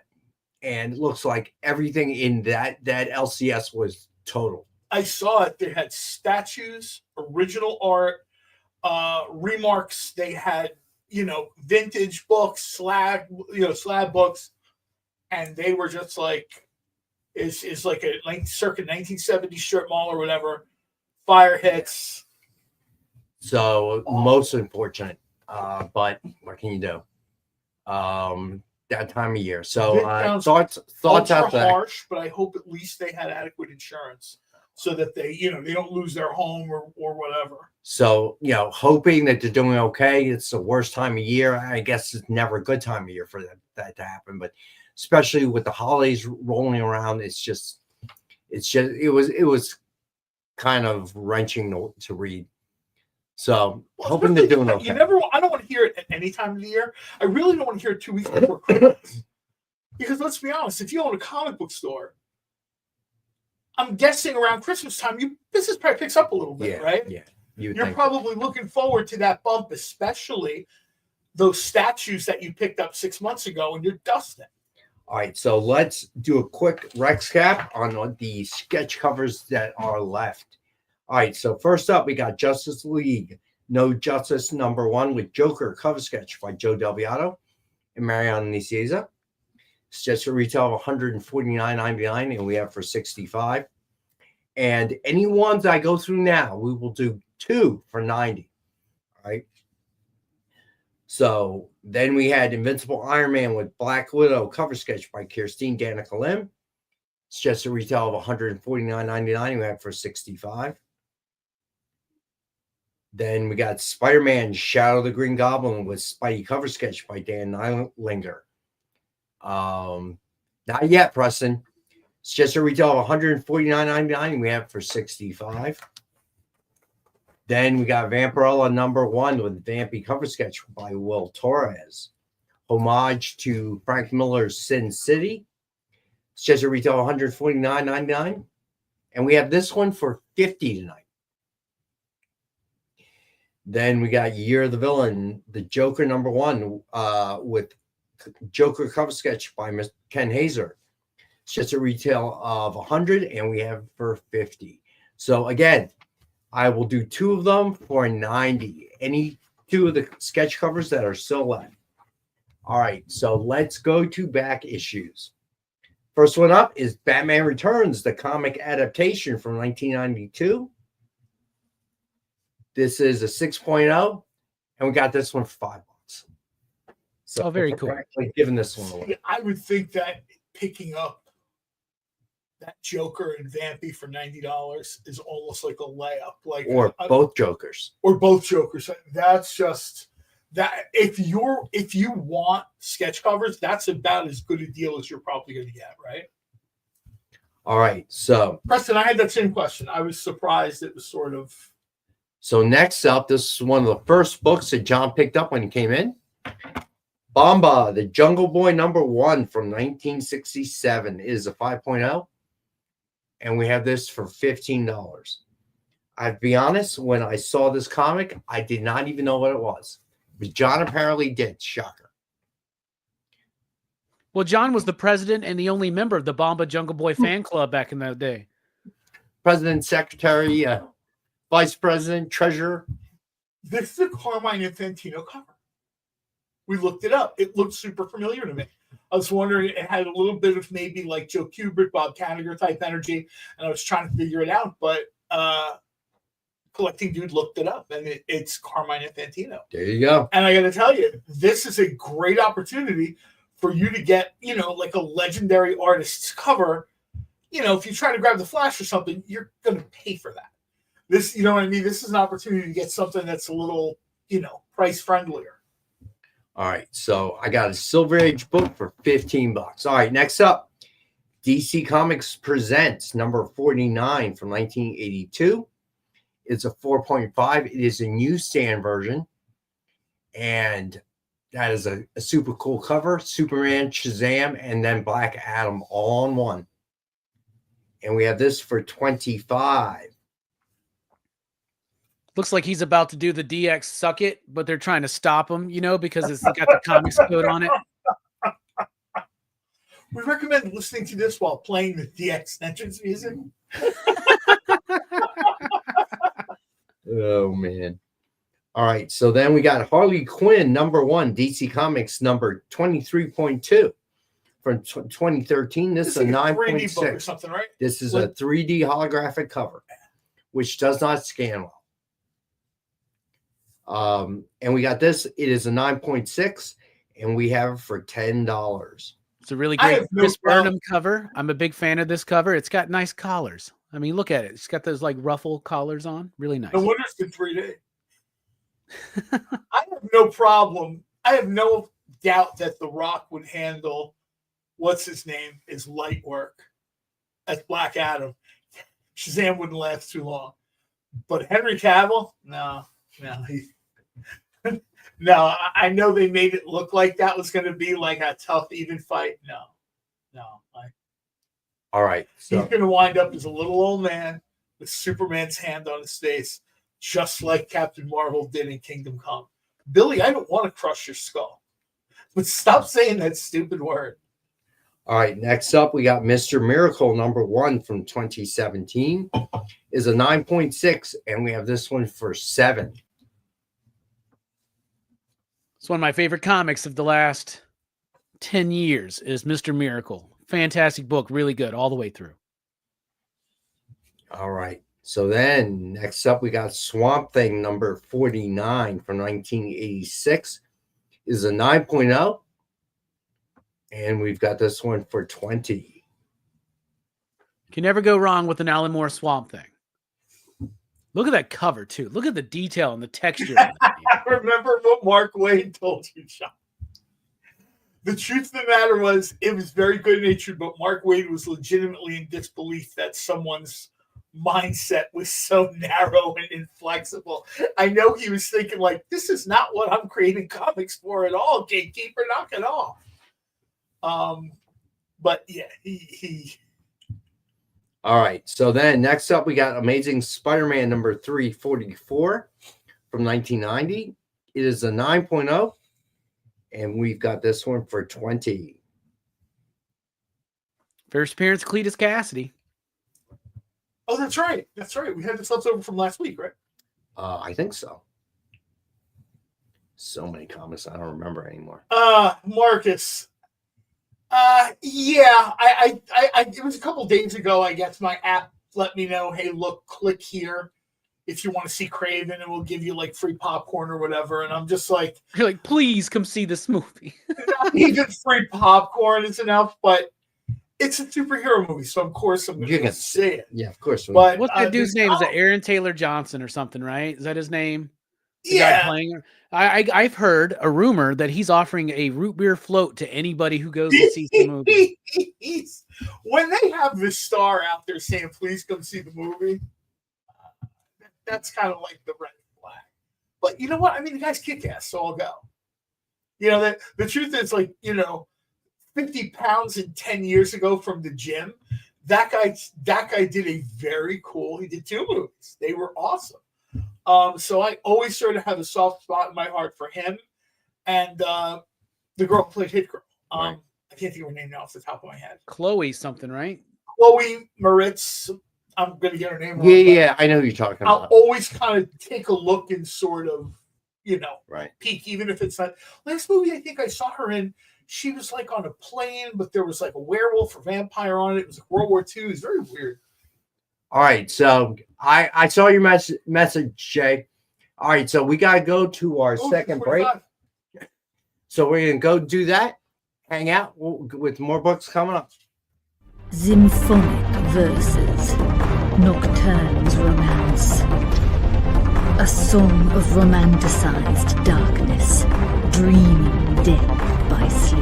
it looks like everything in that LCS was total. I saw it. They had statues, original art, remarks. They had, vintage books, slab books, and they were just like, is like a circa 1970 strip mall or whatever. Fire hits. So most unfortunate, but what can you do? That time of year. So thoughts out there. Harsh, but I hope at least they had adequate insurance so that they don't lose their home or whatever. So, hoping that they're doing okay. It's the worst time of year. I guess it's never a good time of year for that to happen, but especially with the holidays rolling around, it was kind of wrenching to read. So hoping they're doing okay. I don't want to hear it at any time of the year. I really don't want to hear it 2 weeks before Christmas. Because let's be honest, if you own a comic book store, I'm guessing around Christmas time, business probably picks up a little bit, right? Yeah. You're probably looking forward to that bump, especially those statues that you picked up 6 months ago and you're dusting. All right, so let's do a quick recap on the sketch covers that are left. All right, so first up, we got Justice League No Justice #1 with Joker cover sketch by Joe Del Beato and Mariano Nicieza. It's just a retail of $149.99, and we have for $65. And any ones I go through now, we will do 2 for $90. All right. So then we had Invincible Iron Man with Black Widow cover sketch by Kirstine Danica Lim. It's just a retail of $149.99. We have for $65. Then we got Spider-Man Shadow the Green Goblin with Spidey cover sketch by Dan Nylinger. Not yet, Preston. It's just a retail of $149.99. We have for $65. Then we got Vampirella #1 with Vampy cover sketch by Will Torres. Homage to Frank Miller's Sin City. It's just a retail of $149.99. And we have this one for $50 tonight. Then we got Year of the Villain, the Joker #1 with Joker cover sketch by Ken Hazer. It's just a retail of $100, and we have for $50. So again, I will do 2 of them for $90. Any 2 of the sketch covers that are still left. All right, so let's go to back issues. First one up is Batman Returns, the comic adaptation from 1992. This is a 6.0, and we got this one for $5. So very cool. Actually giving this one away. I would think that picking up that Joker and Vampy for $90 is almost like a layup. Both Jokers. Or both Jokers. That's just that. If you want sketch covers, that's about as good a deal as you're probably going to get, right? All right. So Preston, I had that same question. I was surprised it was sort of. So next up, this is one of the first books that John picked up when he came in. Bomba, the Jungle Boy #1 from 1967 is a 5.0. And we have this for $15. I'll be honest, when I saw this comic, I did not even know what it was. But John apparently did. Shocker. Well, John was the president and the only member of the Bomba Jungle Boy fan club back in that day. President, secretary, vice president, treasurer. This is a Carmine Infantino cover. We looked it up. It looked super familiar to me. I was wondering, it had a little bit of maybe like Joe Kubrick, Bob Kanigher type energy, and I was trying to figure it out, but Collecting Dude looked it up, and it's Carmine Infantino. There you go. And I got to tell you, this is a great opportunity for you to get, like a legendary artist's cover. If you try to grab the Flash or something, you're going to pay for that. This, you know what I mean? This is an opportunity to get something that's a little, price friendlier. All right, so I got a Silver Age book for $15. All right, next up, DC Comics Presents number 49 from 1982. It's a 4.5. It is a newsstand version, and that is a super cool cover. Superman, Shazam, and then Black Adam all on one. And we have this for $25. Looks like he's about to do the DX suck it, but they're trying to stop him, because it's got the comics code on it. We recommend listening to this while playing the DX entrance music. Oh, man. All right, so then we got Harley Quinn number 1, DC Comics number 23.2 from 2013. This is a 9.6 book or something, right? This is a 3D holographic cover, which does not scan well. And we got this. It is a 9.6, and we have it for $10. It's a really great Chris Burnham cover. I'm a big fan of this cover. It's got nice collars. I mean, look at it. It's got those like ruffle collars on. Really nice. No wonder it's in 3D. I have no problem. I have no doubt that The Rock would handle what's his name is light work as Black Adam. Shazam wouldn't last too long. But Henry Cavill, no. No, I know they made it look like that was going to be like a tough, even fight. No. All right. So he's going to wind up as a little old man with Superman's hand on his face, just like Captain Marvel did in Kingdom Come. Billy, I don't want to crush your skull, but stop saying that stupid word. All right, next up, we got Mr. Miracle number 1 from 2017. Is a 9.6, and we have this one for $7. It's one of my favorite comics of the last 10 years is Mr. Miracle. Fantastic book, really good all the way through. All right. So then next up, we got Swamp Thing number 49 from 1986. Is a 9.0. And we've got this one for $20. Can never go wrong with an Alan Moore Swamp Thing. Look at that cover, too. Look at the detail and the texture. Remember what Mark Wade told you, John. The truth of the matter was, it was very good-natured, but Mark Wade was legitimately in disbelief that someone's mindset was so narrow and inflexible. I know he was thinking, like, this is not what I'm creating comics for at all, gatekeeper, knock it off. But yeah, he. All right. So then next up, we got Amazing Spider-Man number 344 from 1990. It is a 9.0. And we've got this one for $20. First appearance, Cletus Cassidy. Oh, that's right. That's right. We had this leftover from last week, right? I think so. So many comments, I don't remember anymore. Marcus. Yeah, I it was a couple days ago, I guess my app let me know, hey, look, click here if you want to see Craven, and we'll give you like free popcorn or whatever. And I'm just like, you're like, please come see this movie. Not even free popcorn is enough, but it's a superhero movie, so of course I'm going to see it. Yeah, of course. But what's that dude's name? Is it Aaron Taylor Johnson or something, right? Is that his name? The yeah. Guy playing? I've heard a rumor that he's offering a root beer float to anybody who goes to see the movie. When they have this star out there saying, please come see the movie, that's kind of like the red flag. But you know what? I mean, the guy's kick-ass, so I'll go. You know, the truth is, like, 50 pounds and 10 years ago from the gym, that guy did a very cool, he did 2 movies. They were awesome. So I always sort of have a soft spot in my heart for him and the girl who played Hit Girl. Right. I can't think of her name now off the top of my head. Chloe something, right? Chloe Moritz. I'm going to get her name wrong. Yeah, I know who you're talking about. I'll always kind of take a look and sort of, right. peek, even if it's not. Last movie I think I saw her in, she was like on a plane, but there was like a werewolf or vampire on it. It was like World War II. It was very weird. All right, so I saw your message, Jay. All right, so we got to go to our second break. So we're going to go do that, hang out with more books coming up. Symphonic verses, Nocturne's romance. A song of romanticized darkness, dreaming death by sleep.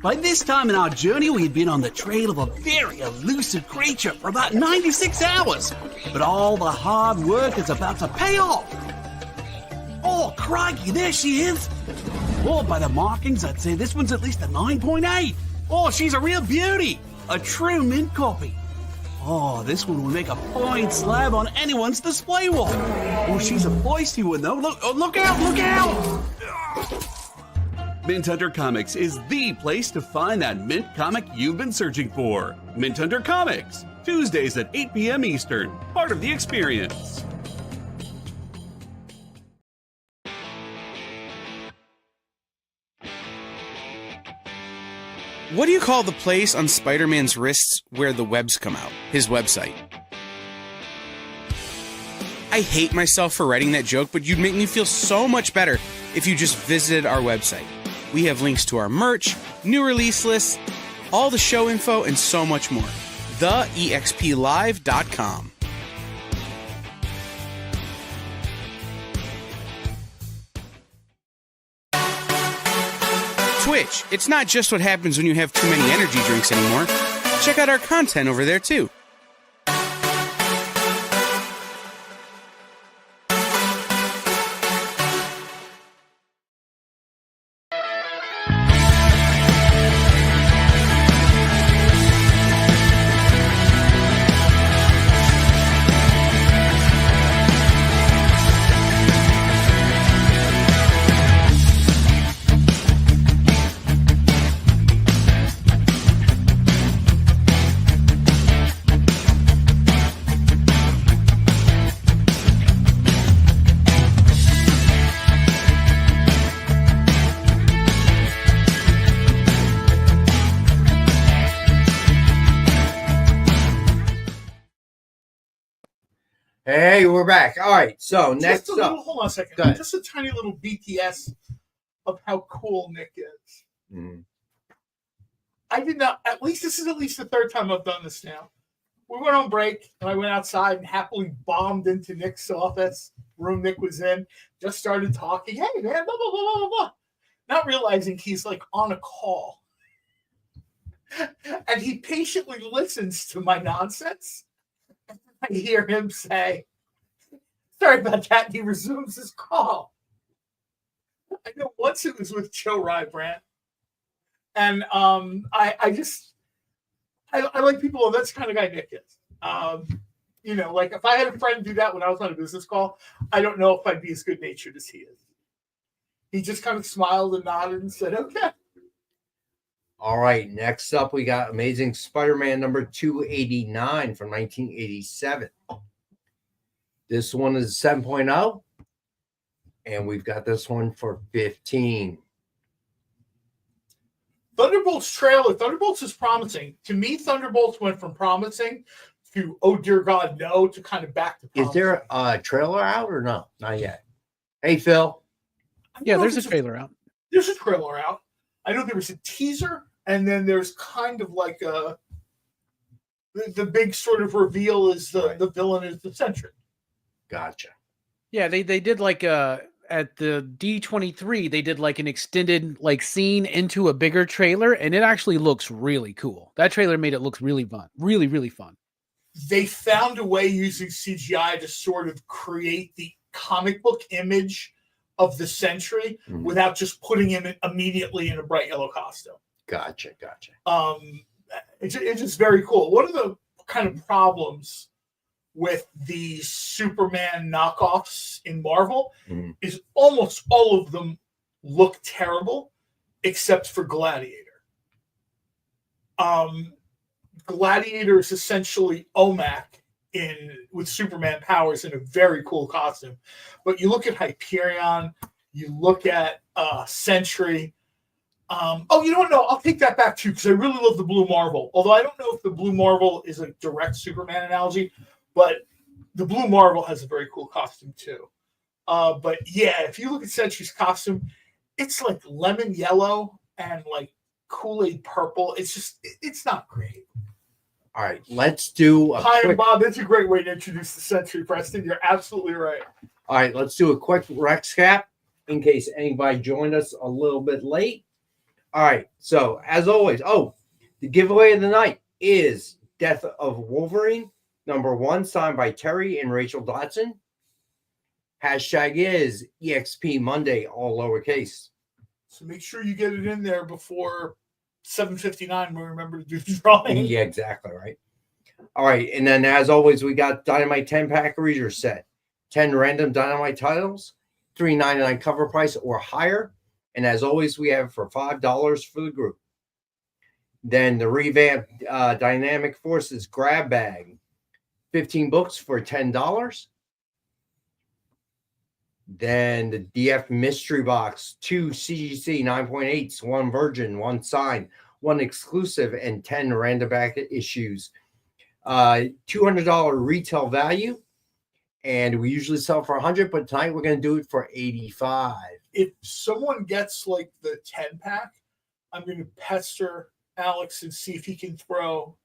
By this time in our journey, we had been on the trail of a very elusive creature for about 96 hours. But all the hard work is about to pay off. Oh, crikey, there she is. Oh, by the markings, I'd say this one's at least a 9.8. Oh, she's a real beauty. A true mint copy. Oh, this one will make a fine slab on anyone's display wall. Oh, she's a feisty one, though. Look out, look out! Mint Hunter Comics is the place to find that mint comic you've been searching for. Mint Hunter Comics, Tuesdays at 8 p.m. Eastern, part of the experience. What do you call the place on Spider-Man's wrists where the webs come out? His website. I hate myself for writing that joke, but you'd make me feel so much better if you just visited our website. We have links to our merch, new release lists, all the show info, and so much more. TheEXPLive.com. Twitch. It's not just what happens when you have too many energy drinks anymore. Check out our content over there, too. Hey, we're back. All right, so next up. Hold on a second. Just a tiny little BTS of how cool Nick is. Mm-hmm. I did not, at least this is at least the third time I've done this now. We went on break, and I went outside and happily bombed into Nick's office, room Nick was in, just started talking. Hey, man, blah, blah, blah, blah, blah. Not realizing he's like on a call. And he patiently listens to my nonsense. I hear him say, sorry about that, and he resumes his call. I know once it was with Joe Rybrandt. And I like people, that's the kind of guy Nick is. You know, like if I had a friend do that when I was on a business call, I don't know if I'd be as good natured as he is. He just kind of smiled and nodded and said, okay. All right, next up, we got Amazing Spider-Man number 289 from 1987. This one is 7.0, and we've got this one for 15. Thunderbolts trailer. Thunderbolts is promising. To me, Thunderbolts went from promising to, oh, dear God, no, to kind of back to promising. Is there a trailer out or no? Not yet. Hey, Phil. Yeah, there's a trailer out. There's a trailer out. I know there was a teaser, and then there's kind of like the big sort of reveal is the villain is the Sentry. Gotcha. Yeah, they did like at the D23, they did like an extended like scene into a bigger trailer, and it actually looks really cool. That trailer made it look really fun. Really, really fun. they found a way using CGI to sort of create the comic book image of the Sentry without just putting him immediately in a bright yellow costume. Gotcha. It's just very cool. One of the kind of problems with the Superman knockoffs in Marvel is almost all of them look terrible, except for Gladiator. Gladiator is essentially OMAC with Superman powers in a very cool costume. But you look at Hyperion, you look at Sentry. You know what? No, I'll take that back too, because I really love the Blue Marvel. Although I don't know if the Blue Marvel is a direct Superman analogy, but the Blue Marvel has a very cool costume too. But yeah, if you look at Sentry's costume, it's like lemon yellow and like Kool-Aid purple. It's not great. All right, let's do a Hi, quick... and Bob. That's a great way to introduce the Sentry, Preston. You're absolutely right. All right, let's do a quick recap in case anybody joined us a little bit late. All right, so as always, the giveaway of the night is Death of Wolverine, #1, signed by Terry and Rachel Dotson. Hashtag is EXP Monday, all lowercase. So make sure you get it in there before 7:59 when we remember to do the drawing. Yeah, exactly, right. All right, and then as always, we got Dynamite 10-pack reader set. 10 random Dynamite titles, $3.99 cover price or higher. And as always, we have for $5 for the group. Then the revamped Dynamic Forces grab bag, 15 books for $10. Then the DF Mystery Box, 2 CGC 9.8s, 1 Virgin, 1 Sign, 1 exclusive, and 10 random back issues. $200 retail value. And we usually sell for $100, but tonight we're going to do it for $85. If someone gets like the 10-pack, I'm going to pester Alex and see if he can throw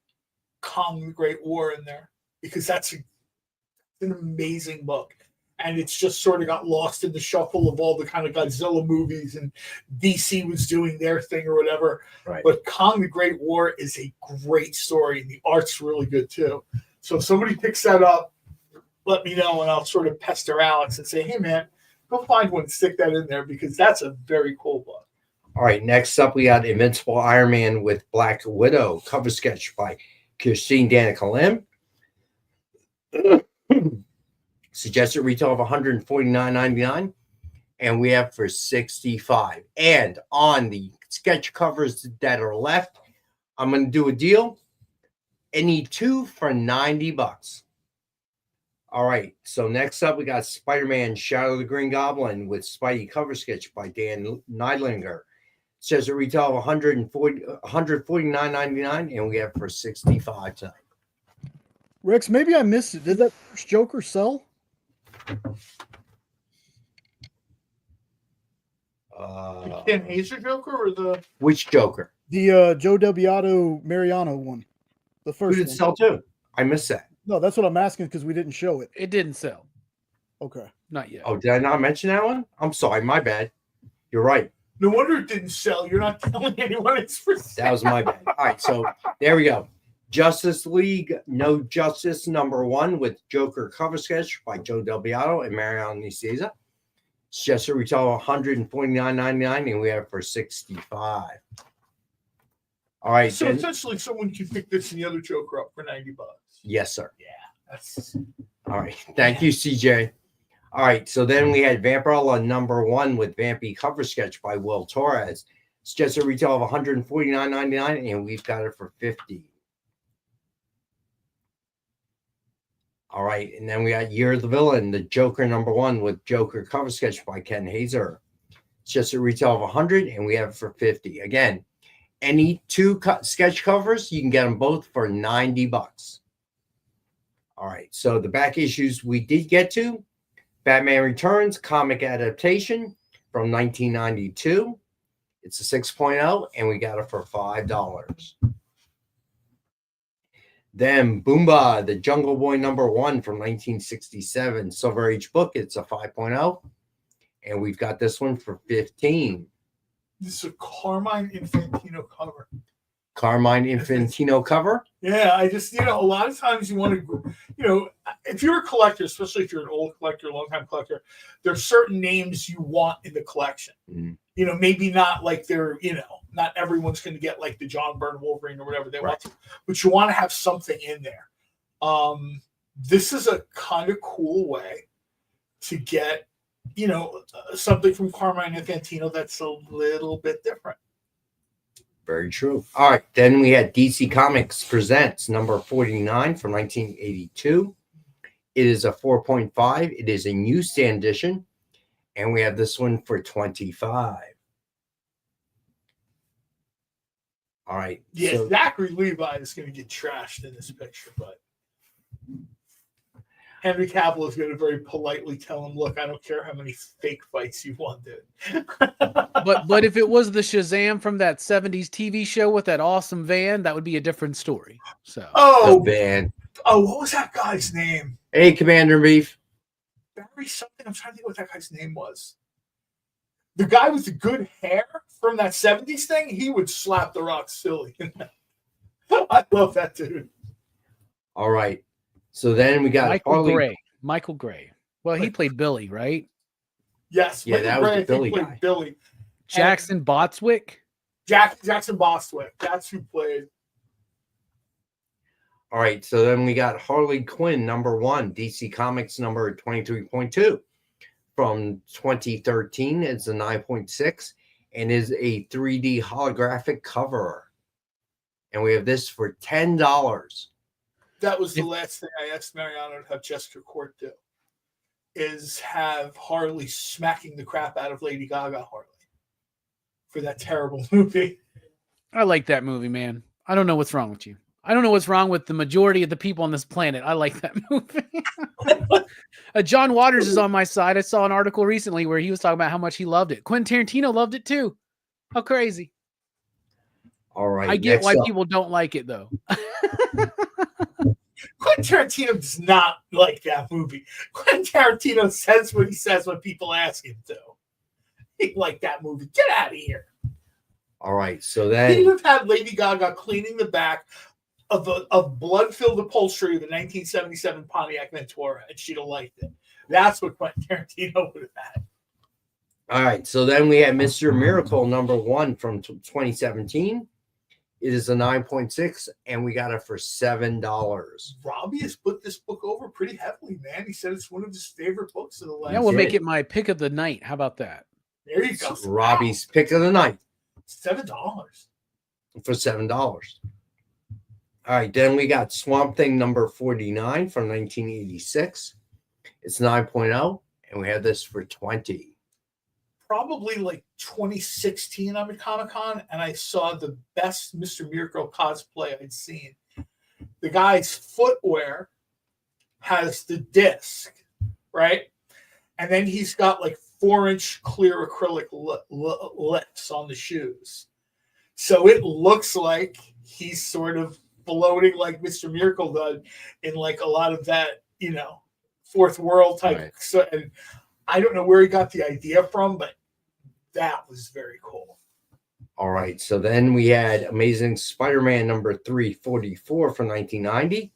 Kong the Great War in there, because that's an amazing book. And it's just sort of got lost in the shuffle of all the kind of Godzilla movies, and DC was doing their thing or whatever. Right. But Kong the Great War is a great story, and the art's really good too. So if somebody picks that up, let me know, and I'll sort of pester Alex and say, hey, man, go find one and stick that in there, because that's a very cool book. All right, next up, we got Invincible Iron Man with Black Widow, cover sketch by Christine Danica Lim. Suggested retail of $149.99, and we have for $65. And on the sketch covers that are left, I'm going to do a deal. Any 2 for $90. All right, so next up, we got Spider-Man Shadow of the Green Goblin with Spidey cover sketch by Dan Neidlinger. Says a retail of $149.99, and we have for $65 tonight. Rex, maybe I missed it. Did that first Joker sell? The Ken Hazer Joker or the... Which Joker? The Joe Debbiato Mariano one. The first Who did one. sell too? I missed that. No, that's what I'm asking, because we didn't show it. It didn't sell. Okay. Not yet. Oh, did I not mention that one? I'm sorry, my bad. You're right. No wonder it didn't sell. You're not telling anyone it's for sale. That was my bad. All right, so there we go. Justice League No Justice #1 with Joker cover sketch by Joe Debbiato and Mariano Nicieza. It's just a retail of $149.99, and we have for $65. All right. So then, essentially, someone can pick this and the other Joker up for $90. yes, sir. Yeah, that's... All right. Thank you, CJ. All right. So then we had Vampirella #1 with Vampy cover sketch by Will Torres. It's just a retail of $149.99, and we've got it for $50. All right. And then we got Year of the Villain, the Joker #1 with Joker cover sketch by Ken Hazer. It's just a retail of $100, and we have it for $50. Again, any 2 sketch covers, you can get them both for $90. All right. So the back issues we did get to: Batman Returns comic adaptation from 1992. It's a 6.0, and we got it for $5. Then Boomba, the Jungle Boy #1 from 1967, Silver Age book. It's a 5.0, and we've got this one for $15. This is a Carmine Infantino cover. Carmine Infantino cover. Yeah, I just, a lot of times you want to, if you're a collector, especially if you're an old collector, long-time collector, there's certain names you want in the collection. Maybe not like they're, not everyone's going to get like the John Byrne Wolverine or whatever they want to, but you want to have something in there. This is a kind of cool way to get, something from Carmine Infantino that's a little bit different. Very true. All right. Then we had DC Comics Presents number 49 from 1982. It is a 4.5. It is a newsstand edition. And we have this one for 25. All right. Yeah, so Zachary Levi is going to get trashed in this picture, but Henry Cavill is going to very politely tell him, look, I don't care how many fake fights you want, dude. but if it was the Shazam from that 70s TV show with that awesome van, that would be a different story. So the van. Oh, what was that guy's name? Hey, Commander Beef. Barry something. I'm trying to think what that guy's name was. The guy with the good hair from that 70s thing, he would slap the Rock silly. I love that dude. All right. So then we got Michael Gray. Well, he played Billy, right? Yes. Yeah, that was the Billy guy. Billy. Jackson Bostwick? Jackson Bostwick. That's who played. All right. So then we got Harley Quinn, number 1, DC Comics number 23.2 from 2013. It's a 9.6 and is a 3D holographic cover. And we have this for $10. That was the last thing I asked Mariano to have Jessica Court do, is have Harley smacking the crap out of Lady Gaga Harley for that terrible movie. I like that movie, man. I don't know what's wrong with you. I don't know what's wrong with the majority of the people on this planet. I like that movie. John Waters is on my side. I saw an article recently where he was talking about how much he loved it. Quentin Tarantino loved it too. How crazy. All right. I get why people don't like it, though. Quentin Tarantino does not like that movie. Quentin Tarantino says what he says when people ask him to. He liked that movie. Get out of here. All right. So then he'd have had Lady Gaga cleaning the back of blood-filled upholstery of the 1977 Pontiac Ventura, and she'd have liked it. That's what Quentin Tarantino would have had. All right. So then we had Mr. Miracle number 1 from 2017. It is a 9.6, and we got it for $7. Robbie has put this book over pretty heavily, man. He said it's one of his favorite books of the last. Yeah, we'll make it my pick of the night. How about that? There you go. Robbie's pick of the night. $7. For $7. All right, then we got Swamp Thing number 49 from 1986. It's 9.0, and we have this for $20. Probably like 2016, I'm at Comic-Con, and I saw the best Mr. Miracle cosplay I'd seen. The guy's footwear has the disc, right? And then he's got like 4-inch clear acrylic lips on the shoes. So it looks like he's sort of floating like Mr. Miracle did in like a lot of that, fourth world type. Right. So, and I don't know where he got the idea from, but that was very cool. All right. So then we had Amazing Spider-Man number 344 from 1990.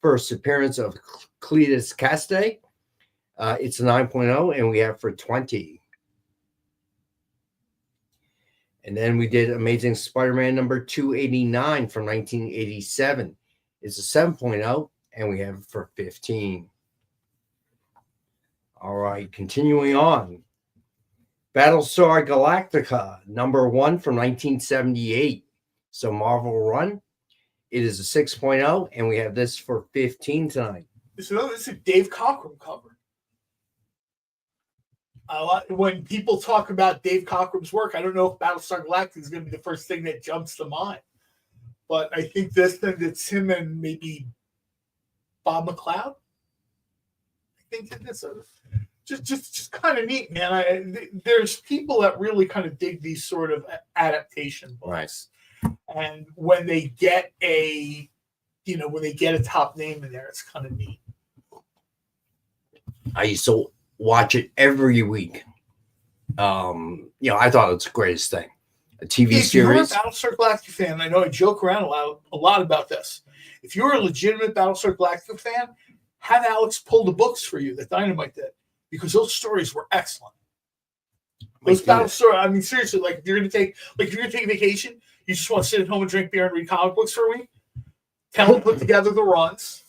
First appearance of Cletus Caste. It's a 9.0, and we have for $20. And then we did Amazing Spider-Man number 289 from 1987. It's a 7.0, and we have it for $15. All right. Continuing on. Battlestar Galactica, number 1 from 1978. So Marvel run. It is a 6.0, and we have this for $15 tonight. This is a Dave Cockrum cover. When people talk about Dave Cockrum's work, I don't know if Battlestar Galactica is going to be the first thing that jumps to mind. But I think this thing, it's him and maybe Bob McLeod. I think that's just kind of neat, man. There's people that really kind of dig these sort of adaptation books, right. And when they get a top name in there, it's kind of neat. I used to watch it every week. I thought it's the greatest thing. A TV if series. you're a Battlestar Galactica fan, I know I joke around a lot about this. If you're a legitimate Battlestar Galactica fan, have Alex pull the books for you that Dynamite did, because those stories were excellent. Those Battlestar, I mean, seriously, like if you're gonna take a vacation, you just want to sit at home and drink beer and read comic books for a week. Tell them put together the runs.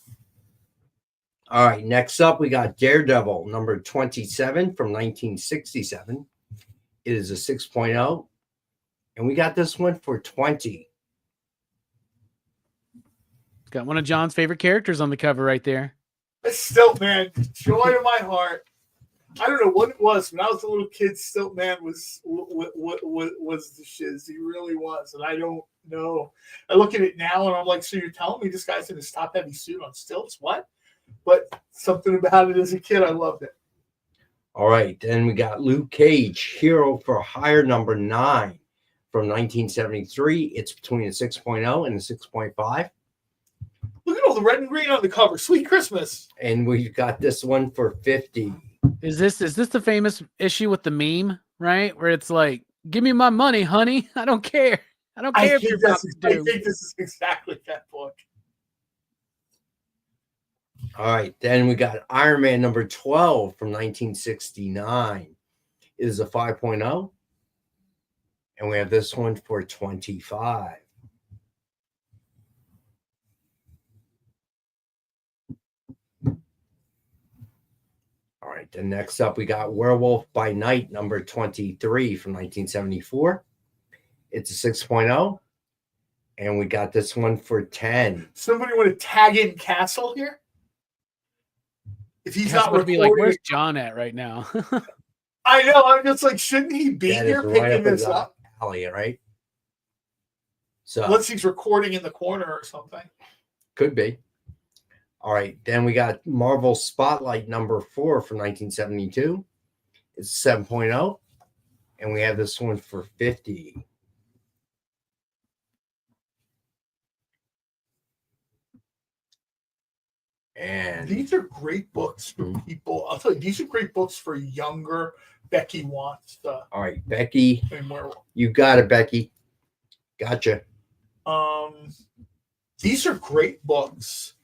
All right, next up we got Daredevil number 27 from 1967. It is a 6.0, and we got this one for 20. Got one of John's favorite characters on the cover right there. Stilt Man, joy of my heart. I don't know what it was. When I was a little kid, Stilt Man was the shiz. He really was, and I don't know. I look at it now, and I'm like, so you're telling me this guy's in his top-heavy suit on stilts? What? But something about it as a kid, I loved it. All right, then we got Luke Cage, Hero for Hire number 9 from 1973. It's between a 6.0 and a 6.5. Look at all the red and green on the cover. Sweet Christmas. And we've got this one for 50. Is this the famous issue with the meme, right? Where it's like, give me my money, honey. I don't care. I don't care if you're about to do. I think this is exactly that book. All right, then we got Iron Man number 12 from 1969. It is a 5.0. And we have this one for 25. All right, then next up we got Werewolf by Night number 23 from 1974. It's a 6.0. And we got this one for 10. Somebody want to tag in Castle here? If he's not recording, like, where's John at right now? I know. I'm just like, shouldn't he be here picking this up? Alley, right? So unless he's recording in the corner or something. Could be. All right. Then we got Marvel Spotlight number 4 from 1972. It's 7.0. And we have this one for 50. And these are great books for people. I'll tell you, these are great books for younger Becky wants. All right, Becky, you got it, Becky. Gotcha. These are great books.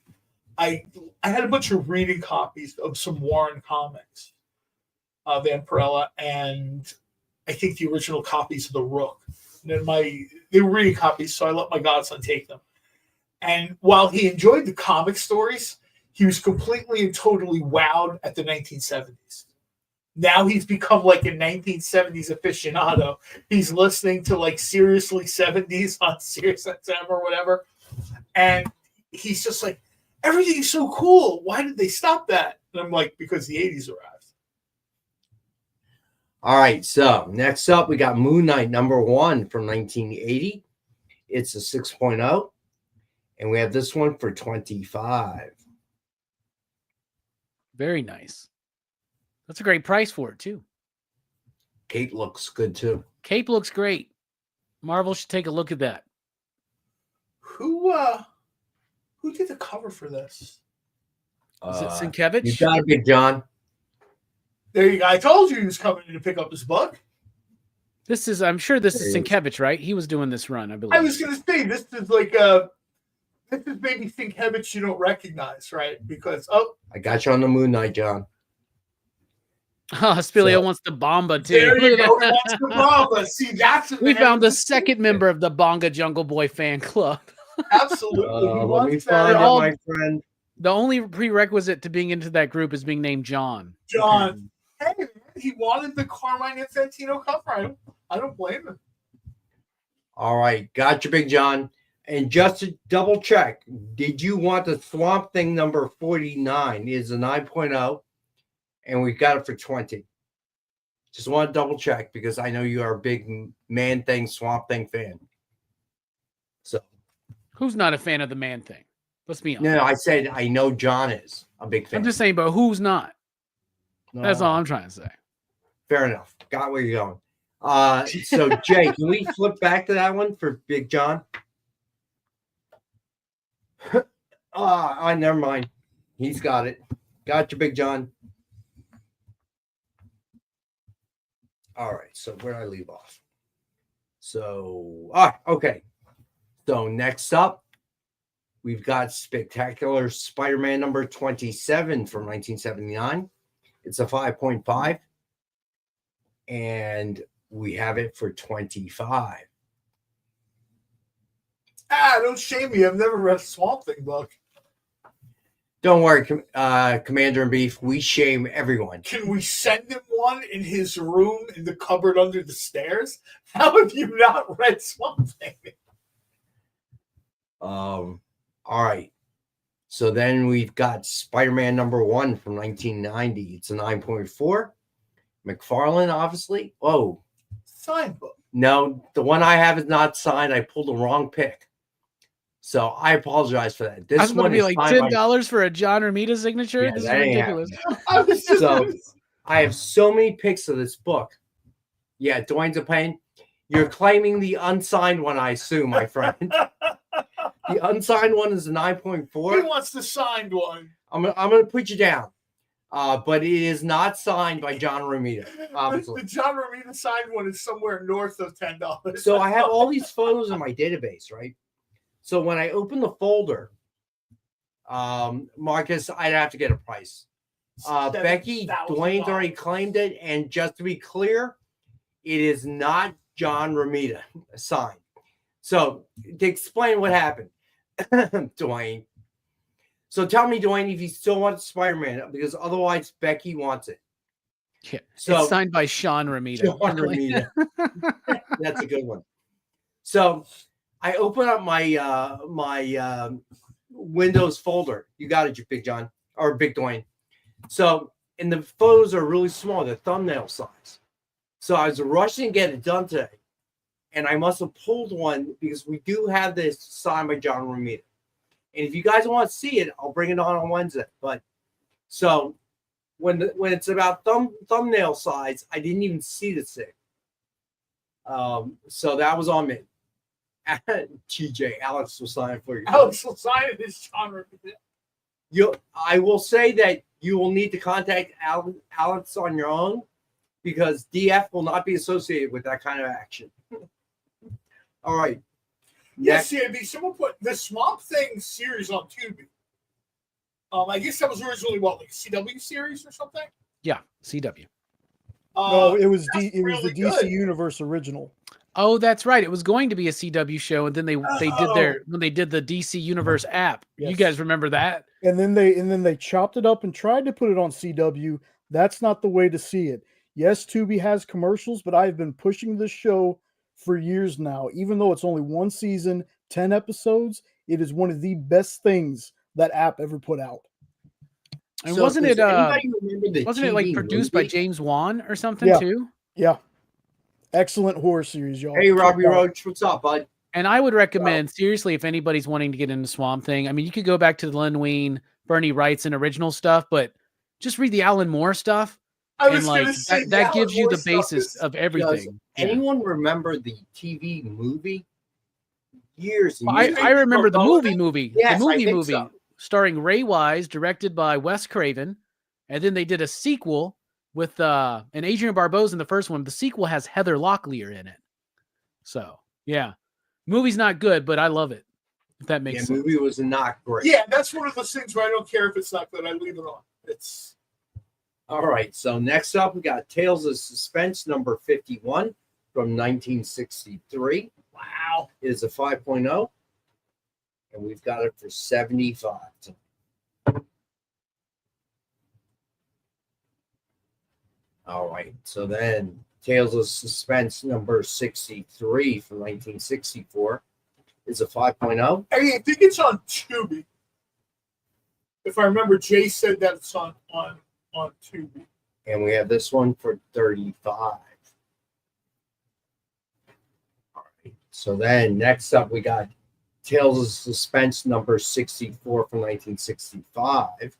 I had a bunch of reading copies of some Warren comics, Vampirella, and I think the original copies of The Rook. And then they were reading copies, so I let my godson take them. And while he enjoyed the comic stories, he was completely and totally wowed at the 1970s. Now he's become like a 1970s aficionado. He's listening to like Seriously 70s on Sirius XM or whatever. And he's just like, everything is so cool. Why did they stop that? And I'm like, because the 80s arrived. All right. So next up, we got Moon Knight number 1 from 1980. It's a 6.0. And we have this one for 25. Very nice. That's a great price for it, too. Cape looks good, too. Cape looks great. Marvel should take a look at that. Who did the cover for this? Is it Sienkiewicz? You got it, Big John. There you go. I told you he was coming in to pick up his book. I'm sure this is Sienkiewicz, right? He was doing this run, I believe. I was going to say, this is like this is maybe Sienkiewicz you don't recognize, right? Because, I got you on the Moon Knight, John. Oh, Spilio wants the Bomba, too. There you go. He wants the Bomba. See, we found the second member of the Bonga Jungle Boy fan club. Absolutely. Let me find it, my friend. The only prerequisite to being into that group is being named John. John. Hey, man, he wanted the Carmine Infantino cover. I don't blame him. All right. Got you, Big John. And just to double check, did you want the Swamp Thing number 49? It is a 9.0, and we got it for 20. Just want to double check because I know you are a big Man Thing, Swamp Thing fan. So, who's not a fan of the Man Thing? Let's be honest. No, I said I know John is a big fan. I'm just saying, but who's not? No. That's all I'm trying to say. Fair enough. Got where you're going. So, Jay, can we flip back to that one for Big John? Never mind. He's got it. Got you, Big John. All right. So where did I leave off? So, okay. So next up, we've got Spectacular Spider-Man number 27 from 1979. It's a 5.5. And we have it for 25. Don't shame me. I've never read a Swamp Thing book. Don't worry, Commander in Beef. We shame everyone. Can we send him one in his room in the cupboard under the stairs? How have you not read Swamp Thing? All right. So then we've got Spider-Man number 1 from 1990. It's a 9.4. McFarlane, obviously. Oh. Signed book. No, the one I have is not signed. I pulled the wrong pick. So I apologize for that. This I was going to be like $10 for a John Romita signature. Yeah, this is that ain't ridiculous. So I have so many picks of this book. Yeah, Dwayne's a pain. You're claiming the unsigned one, I assume, my friend. The unsigned one is a 9.4. He wants the signed one. I'm gonna put you down. But it is not signed by John Romita, obviously. The John Romita signed one is somewhere north of $10. So I have all these photos in my database, right? So when I open the folder, Marcus, I'd have to get a price. Becky, Dwayne's already claimed it. And just to be clear, it is not John Romita signed. So to explain what happened, Dwayne. So tell me, Dwayne, if you still want Spider-Man, because otherwise Becky wants it. Yeah, so it's signed by Sean Romita. Sean Romita. That's a good one. So I open up my my Windows folder. You got it, you Big John or Big Dwayne. So and the photos are really small, the thumbnail size. So I was rushing to get it done today, and I must have pulled one because we do have this signed by John Romita. And if you guys want to see it, I'll bring it on Wednesday. But so when it's about thumbnail size, I didn't even see the thing. So that was on me. TJ, Alex will sign it for you. Alex will sign it this genre. I will say that you will need to contact Alex on your own because DF will not be associated with that kind of action. All right. Yes, someone put the Swamp Thing series on Tubi. I guess that was originally like a CW series or something. Yeah, CW. No, it was the really DC good. Universe original. Oh, that's right. It was going to be a CW show, and then they did the DC Universe app. Yes. You guys remember that? And then they chopped it up and tried to put it on CW. That's not the way to see it. Yes, Tubi has commercials, but I've been pushing this show for years now. Even though it's only one season, 10 episodes, it is one of the best things that app ever put out. And wasn't it like produced by James Wan or something too? Yeah. Excellent horror series, y'all. Hey, Robbie Roach, what's up, bud? And I would recommend, seriously, if anybody's wanting to get into Swamp Thing, I mean, you could go back to the Len Wein, Bernie Wrightson original stuff, but just read the Alan Moore stuff. And like that gives you the basis of everything. Does anyone remember the TV movie? Years and years. I remember the movie. Yes, the movie so. Starring Ray Wise, directed by Wes Craven. And then they did a sequel with and Adrian Barbeau's in the first one. The sequel has Heather Locklear in it. So, yeah. Movie's not good, but I love it. If that makes sense. The movie was not great. Yeah, that's one of those things where I don't care if it's not good. I leave it on. It's all right. So next up, we got Tales of Suspense number 51 from 1963. Wow. It is a 5.0. And we've got it for 75. All right. So then Tales of Suspense number 63 from 1964 is a 5.0. I think it's on Tubi. If I remember, Jay said that it's on Tubi. And we have this one for 35. All right. So then next up, we got Tales of Suspense number 64 from 1965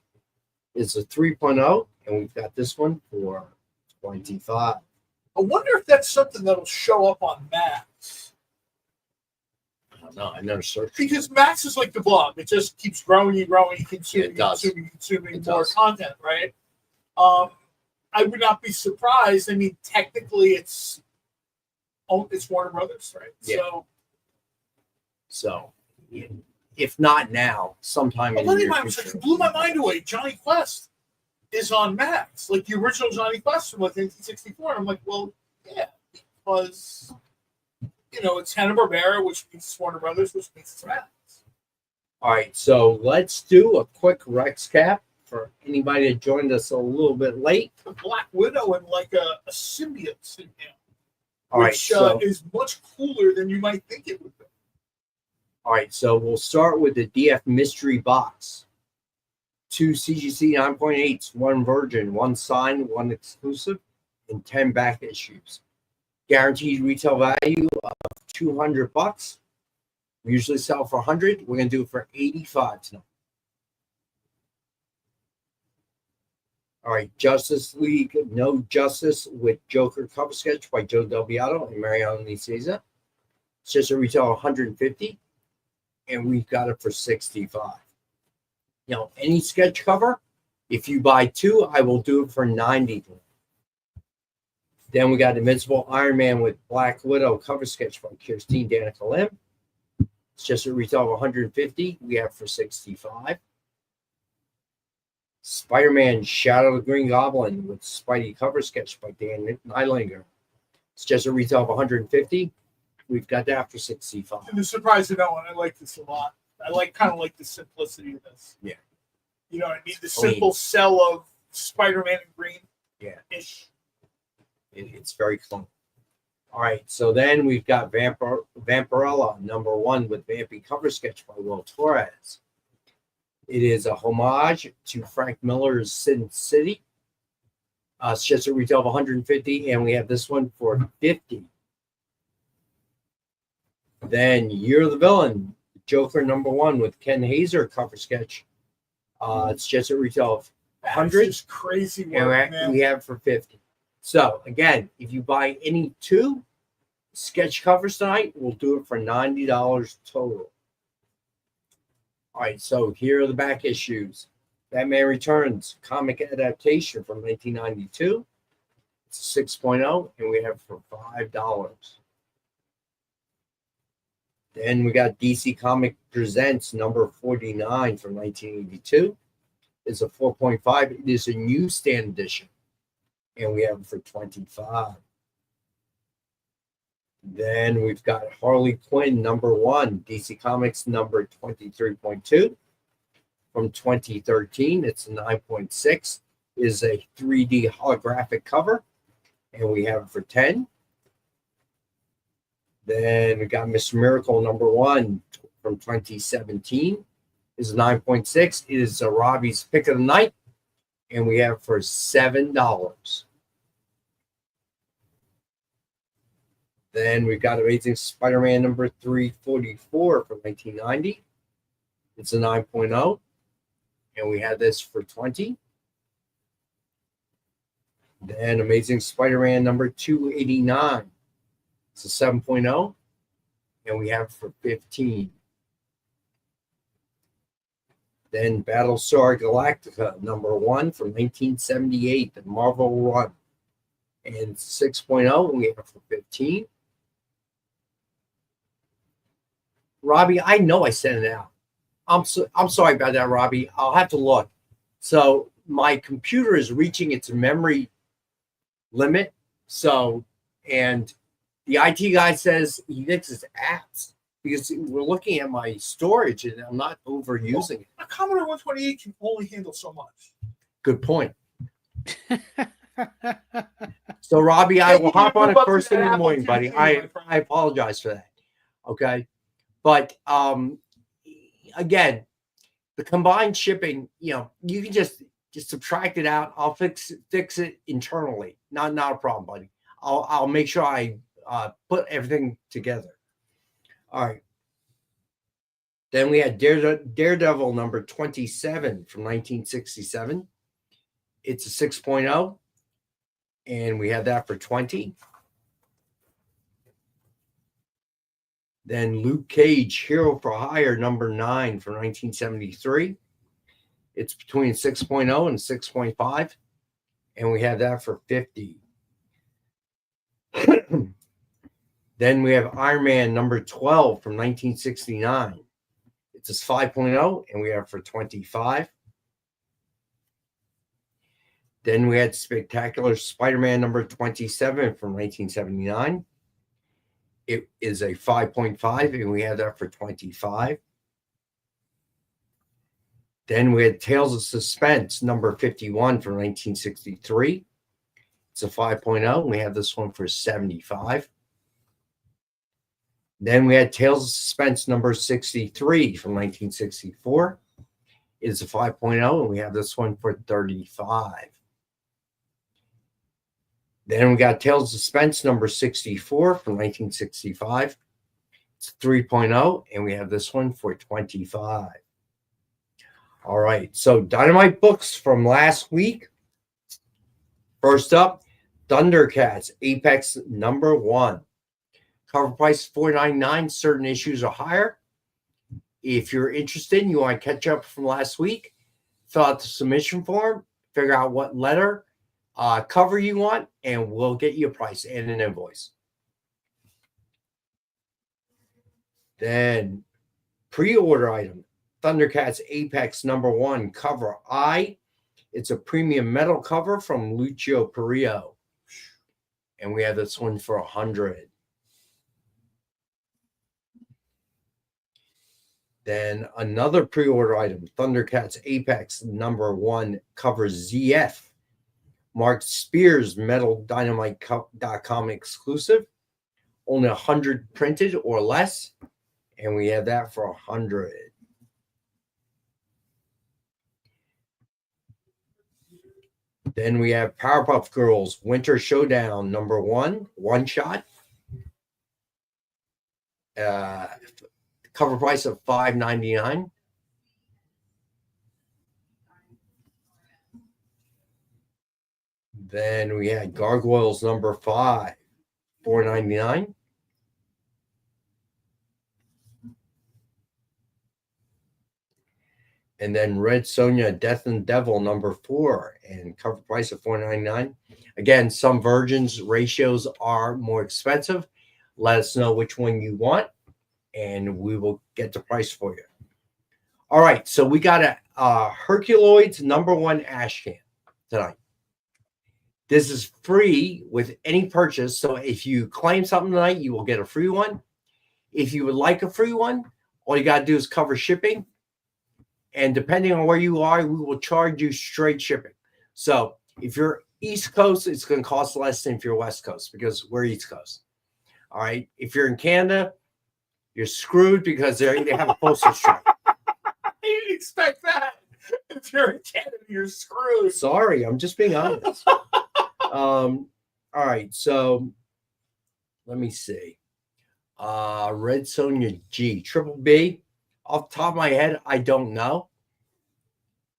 is a 3.0. And we've got this one for 25. I wonder if that's something that'll show up on Max. I don't know. I never searched. Because Max is like the blog. It just keeps growing and growing, consuming more content, right? I would not be surprised. I mean, technically it's it's Warner Brothers, right? Yeah. So, if not now, sometime in the near future. It blew my mind away. Johnny Quest is on Max, like the original Johnny Quest from like 1964. I'm like, well, yeah, because it's Hanna-Barbera, which means Warner Brothers, which means it's Max. All right, so let's do a quick Rex cap for anybody that joined us a little bit late. A Black Widow and like a symbiote sitting down, which is much cooler than you might think it would be. All right, so we'll start with the DF mystery box. 2 CGC 9.8s, 1 Virgin, 1 signed, 1 exclusive, and 10 back issues. Guaranteed retail value of $200. We usually sell for $100. We're going to do it for $85 tonight. All right, Justice League No Justice with Joker cover sketch by Joe Del Beato and Mariano Nicieza. It's just a retail of $150, and we've got it for $65. Any sketch cover, if you buy 2, I will do it for $90. Then we got Invincible Iron Man with Black Widow cover sketch by Kirstine Danica Lim. It's just a retail of $150. We have for $65. Spider-Man Shadow of the Green Goblin with Spidey cover sketch by Dan Nylander. It's just a retail of $150. We've got that for $65. To the surprise of no one, I like this a lot. I kind of like the simplicity of this. Yeah. You know what I mean? The simple cell of Spider-Man in green. Yeah. Ish. It's very clean. All right, so then we've got Vampirella #1 with Vampy cover sketch by Will Torres. It is a homage to Frank Miller's Sin City. It's just a retail of $150, and we have this one for $50. Then Year of the Villain, Joker #1 with Ken Hazer cover sketch. It's just a retail of $100. That's just crazy work, and we have it for $50. So again, if you buy any 2 sketch covers tonight, we'll do it for $90 total. All right, so here are the back issues. Batman Returns comic adaptation from 1992. It's a 6.0, and we have it for $5. Then we got DC Comic Presents #49 from 1982. It's a 4.5. It is a newsstand edition, and we have it for $25. Then we've got Harley Quinn #1, DC Comics number 23.2 from 2013. It's a 9.6. It is a 3D holographic cover, and we have it for $10. Then we got Mr. Miracle #1 from 2017. It's a 9.6. It is a Robbie's pick of the night, and we have it for $7. Then we've got Amazing Spider-Man number 344 from 1990. It's a 9.0, and we had this for $20. Then Amazing Spider-Man number 289. It's a 7.0, and we have it for $15. Then Battlestar Galactica #1 from 1978, the Marvel run. And it's 6.0, and we have it for $15. Robbie, I know I sent it out. I'm sorry about that, Robbie. I'll have to look. So my computer is reaching its memory limit. So, and the IT guy says he thinks it's apps because we're looking at my storage and I'm not overusing it. A Commodore 128 can only handle so much. Good point. So, Robbie, I will hop on it first thing in the morning, buddy. I apologize for that. Okay. But again, the combined shipping, you can just subtract it out. I'll fix it internally. Not a problem, buddy. I'll make sure I put everything together. All right. Then we had Daredevil number 27 from 1967. It's a 6.0, and we had that for $20. Then Luke Cage, Hero for Hire, number 9 from 1973. It's between 6.0 and 6.5, and we have that for $50. Then we have Iron Man number 12 from 1969. It's a 5.0, and we have for $25. Then we had Spectacular Spider-Man number 27 from 1979. It is a 5.5, and we have that for $25. Then we had Tales of Suspense number 51 from 1963. It's a 5.0, and we have this one for $75. Then we had Tales of Suspense number 63 from 1964. It's a 5.0, and we have this one for $35. Then we got Tales of Suspense number 64 from 1965. It's 3.0, and we have this one for $25. All right, so Dynamite books from last week. First up, Thundercats Apex number 1. Cover price $4.99. Certain issues are higher. If you're interested and you want to catch up from last week, fill out the submission form, figure out what letter, cover you want, and we'll get you a price and an invoice. Then pre-order item, Thundercats Apex number 1, cover I. It's a premium metal cover from Lucio Perillo. And we have this one for $100. Then another pre-order item, Thundercats Apex number 1, cover ZF. Mark Spears Metal Dynamite.com exclusive. Only 100 printed or less. And we have that for $100. Then we have Powerpuff Girls Winter Showdown number 1, one shot. Cover price of $5.99. Then we had Gargoyles number 5, $4.99. And then Red Sonja Death and Devil number 4, and cover price of $4.99. Again, some versions ratios are more expensive. Let us know which one you want, and we will get the price for you. All right, so we got a Herculoids number 1 ash can tonight. This is free with any purchase. So if you claim something tonight, you will get a free one. If you would like a free one, all you got to do is cover shipping. And depending on where you are, we will charge you straight shipping. So if you're East Coast, it's going to cost less than if you're West Coast, because we're East Coast. All right. If you're in Canada, you're screwed because they have a postal strike. You'd expect that. If you're in Canada, you're screwed. Sorry, I'm just being honest. All right. So let me see. Red Sonja G. Triple B. Off the top of my head, I don't know.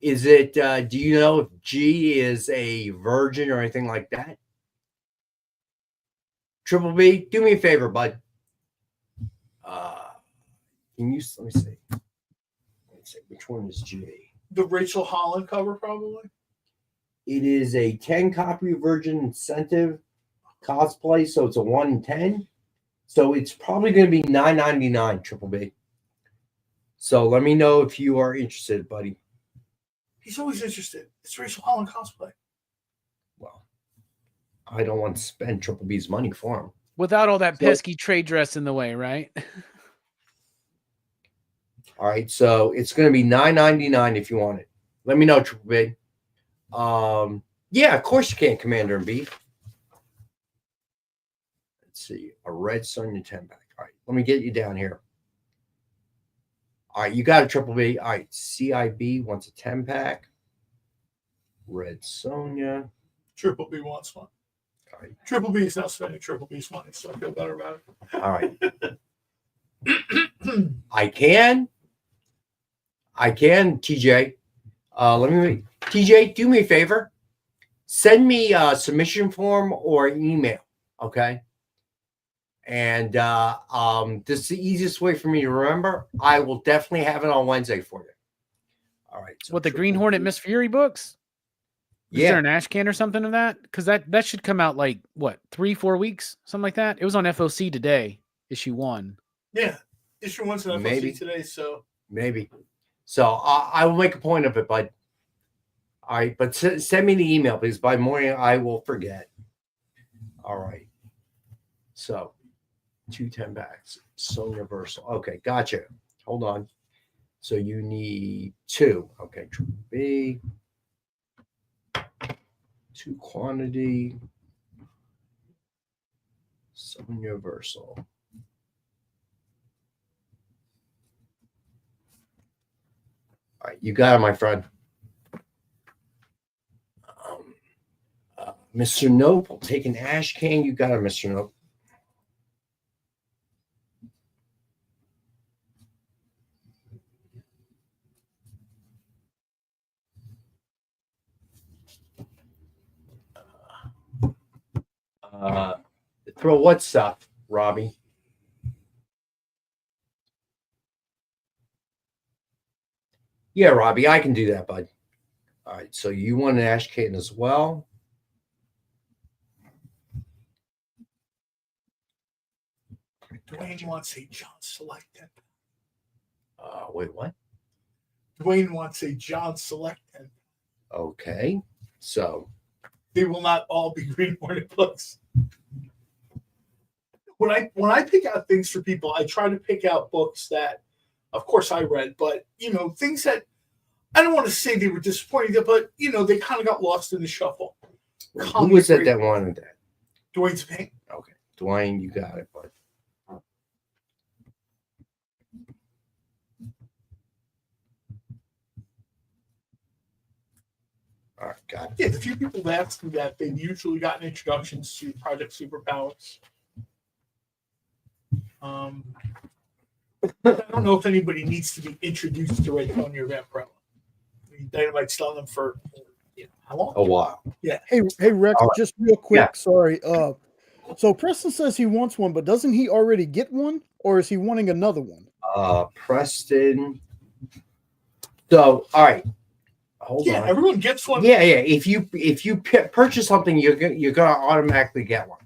Is it, do you know if G is a virgin or anything like that? Triple B, do me a favor, bud. Can you, let me see. Let's see, which one is G? The Rachel Holland cover, probably. It is a 10 copy Virgin Incentive cosplay, so it's a 1 in 10. So it's probably going to be $9.99, Triple B. So let me know if you are interested, buddy. He's always interested. It's Rachel Holland cosplay. Well, I don't want to spend Triple B's money for him. Without all that pesky trade dress in the way, right? All right, so it's going to be $9.99 if you want it. Let me know, Triple B. Yeah, of course you can, Commander in Beef. Let's see, a Red Sonja 10-pack. All right, let me get you down here. All right, you got a Triple B. All right, CIB wants a 10-pack. Red Sonja. Triple B wants one. All right. Triple B is now spending Triple B's money, so I feel better about it. All right. I can, TJ. TJ, do me a favor. Send me a submission form or email, okay? And this is the easiest way for me to remember. I will definitely have it on Wednesday for you. All right. So what, the Green Hornet Miss Fury books? Is there an ash can or something of that? Because that should come out like what 3-4 weeks, something like that. It was on FOC today, issue 1. Yeah, issue 1's on FOC today. So maybe. So I will make a point of it, bud. All right, but send me the email, please. By morning, I will forget. All right. So 210 backs. So universal. Okay, gotcha. Hold on. So you need 2. Okay, triple B. 2 quantity. So universal. All right, you got it, my friend. Mr. Nope will take an ash can. You got it, Mr. Nope. Throw what stuff, Robbie? Yeah, Robbie, I can do that, bud. All right, so you want an ash can as well. Dwayne wants a John Select 10. Wait, what? Dwayne wants a John Select 10. Okay, so they will not all be Green Hornet books. When I pick out things for people, I try to pick out books that, of course, I read, but things that I don't want to say they were disappointing, but they kind of got lost in the shuffle. Who was it that wanted that? Dwayne's Pain. Okay, Dwayne, you got it, bud. All right, got it. Yeah, the few people that asked me that, they've usually gotten introductions to Project Superpowers. I don't know if anybody needs to be introduced to Red Sonja Vampirella. Dynamite selling them for how long? A while. Yeah. Hey, Rex, right. just real quick. Yeah. Sorry. So Preston says he wants one, but doesn't he already get one, or is he wanting another one? Preston. So, all right. Hold on. Everyone gets one. Yeah. If you purchase something, you're gonna automatically get one.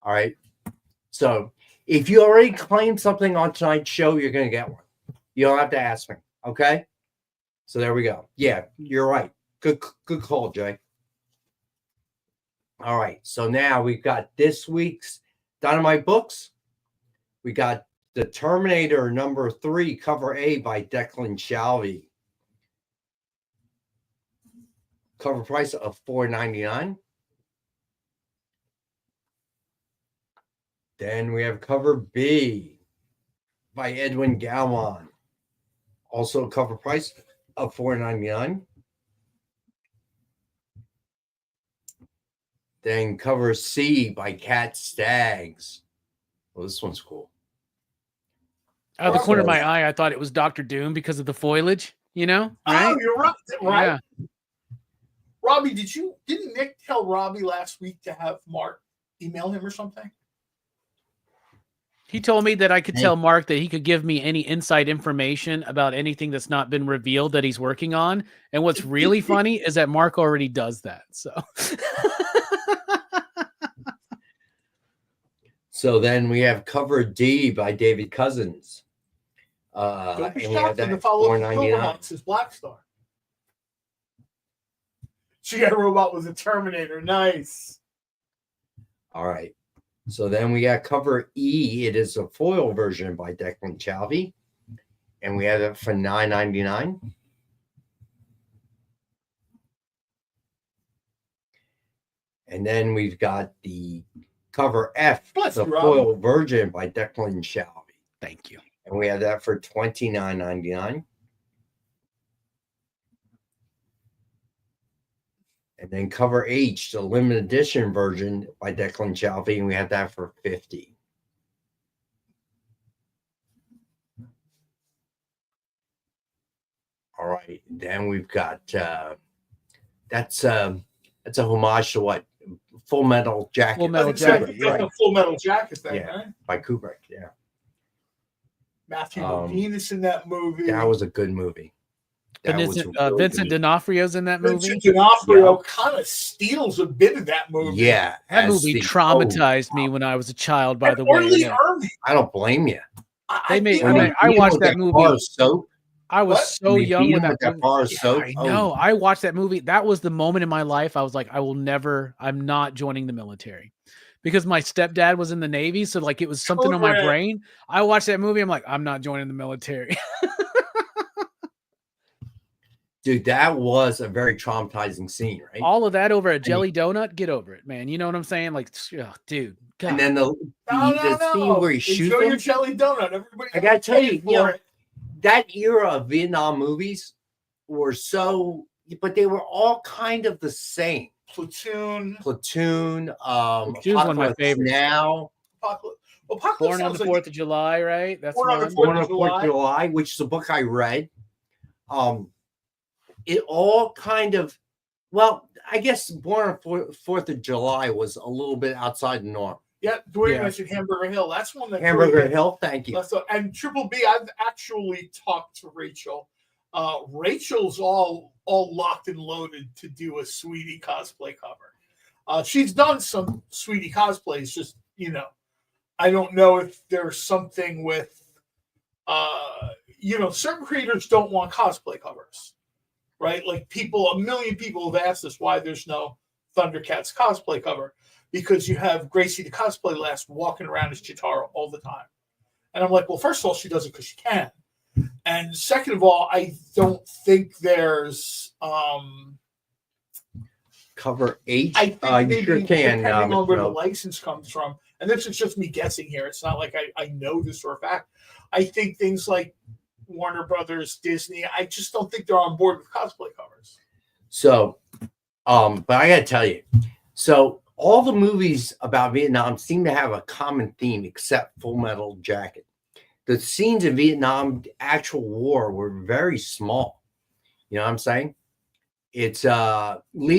All right. So if you already claimed something on tonight's show, you're gonna get one. You don't have to ask me. Okay. So there we go. Yeah, you're right. Good call, Jay. All right. So now we've got this week's Dynamite books. We got The Terminator #3, cover A by Declan Shalvey. Cover price of $4.99. Then we have cover B by Edwin Galvan. Also cover price of $4.99. Then cover C by Cat Staggs. Well, this one's cool. Out of the corner of my eye, I thought it was Dr. Doom because of the foliage, right? Oh, you're right. Yeah. Robbie, didn't Nick tell Robbie last week to have Mark email him or something? He told me that I could tell Mark that he could give me any inside information about anything that's not been revealed that he's working on. And what's really funny is that Mark already does that. So then we have cover D by David Cousins. Don't be and we have shocked that when the follow-up $4.99. is Black Star. G.I. Robot was a Terminator. Nice. All right. So then we got cover E. It is a foil version by Declan Shalvey. And we have it for $9.99. And then we've got the cover F, the foil version by Declan Shalvey. Thank you. And we have that for $29.99. And then cover H, the limited edition version by Declan Shalvey, and we have that for $50. All right, then we've got that's a homage to what? Full Metal Jacket. Full Metal Jacket. Right. The Full Metal Jacket thing, yeah, right? by Kubrick. Yeah. Matthew Modine is in that movie. That was a good movie. Vincent D'Onofrio's in that movie. Vincent D'Onofrio kind of steals a bit of that movie. Yeah, that movie traumatized me when I was a child. By the way, I don't blame you. I watched that movie. I was so young with that bar of soap. I know. I watched that movie. That was the moment in my life I was like, I'm not joining the military. Because my stepdad was in the Navy, so like it was something on my brain. I watched that movie. I'm like, I'm not joining the military. Dude, that was a very traumatizing scene, right? All of that over a jelly donut. Get over it, man. You know what I'm saying? Like, oh, dude. God. And then the scene where he shoots Enjoy him. your jelly donut. Everybody, I gotta tell you, that era of Vietnam movies were so, but they were all kind of the same. Platoon. Platoon's one of my favorites. Now. Apocalypse Born on the 4th of July, right? That's Born on the 4th of July, which is a book I read. It all kind of, well, I guess Born on 4th of July was a little bit outside the norm. Yeah, Dwayne mentioned Hamburger Hill. That's one that Hamburger Hill. Thank you. And Triple B. I've actually talked to Rachel. Rachel's all locked and loaded to do a Sweetie cosplay cover. She's done some Sweetie cosplays. Just I don't know if there's something with certain creators don't want cosplay covers, right? Like a million people have asked us why there's no Thundercats cosplay cover. Because you have Gracie the cosplay last walking around as Chitara all the time. And I'm like, well, first of all, she does it because she can. And second of all, I don't think there's cover H. I think maybe you sure can. Depending on where the license comes from. And this is just me guessing here. It's not like I know this for a fact. I think things like Warner Brothers, Disney, I just don't think they're on board with cosplay covers. So, but I got to tell you, so all the movies about Vietnam seem to have a common theme except Full Metal Jacket. The scenes in Vietnam, the actual war, were very small. You know what I'm saying? It's Lee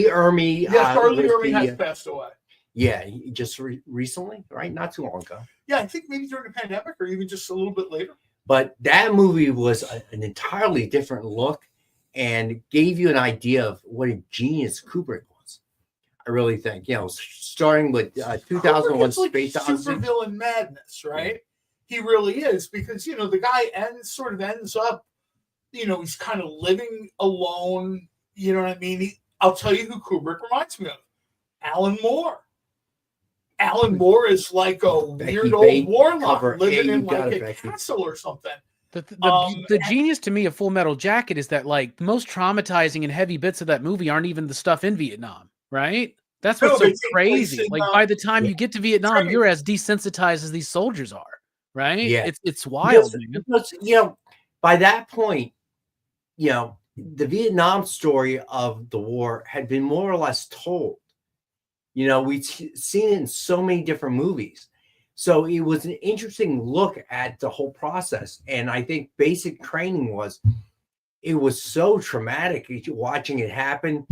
Ermey. Yes, Lee Ermey has passed away. Yeah, just recently, right? Not too long ago. Yeah, I think maybe during the pandemic or even just a little bit later. But that movie was an entirely different look and gave you an idea of what a genius Kubrick was. I really think, starting with 2001 Space Odyssey. Supervillain madness, right? He really is, because the guy ends up, he's kind of living alone. You know what I mean? I'll tell you who Kubrick reminds me of: Alan Moore. Alan Moore is like a weird old warlock living in like a castle or something. The genius to me of Full Metal Jacket is that like the most traumatizing and heavy bits of that movie aren't even the stuff in Vietnam, right? That's what's so crazy. Like by the time you get to Vietnam, you're as desensitized as these soldiers are, right? Yeah, it's wild. Because, by that point, the Vietnam story of the war had been more or less told. We'd seen it in so many different movies. So it was an interesting look at the whole process. And I think basic training it was so traumatic watching it happen.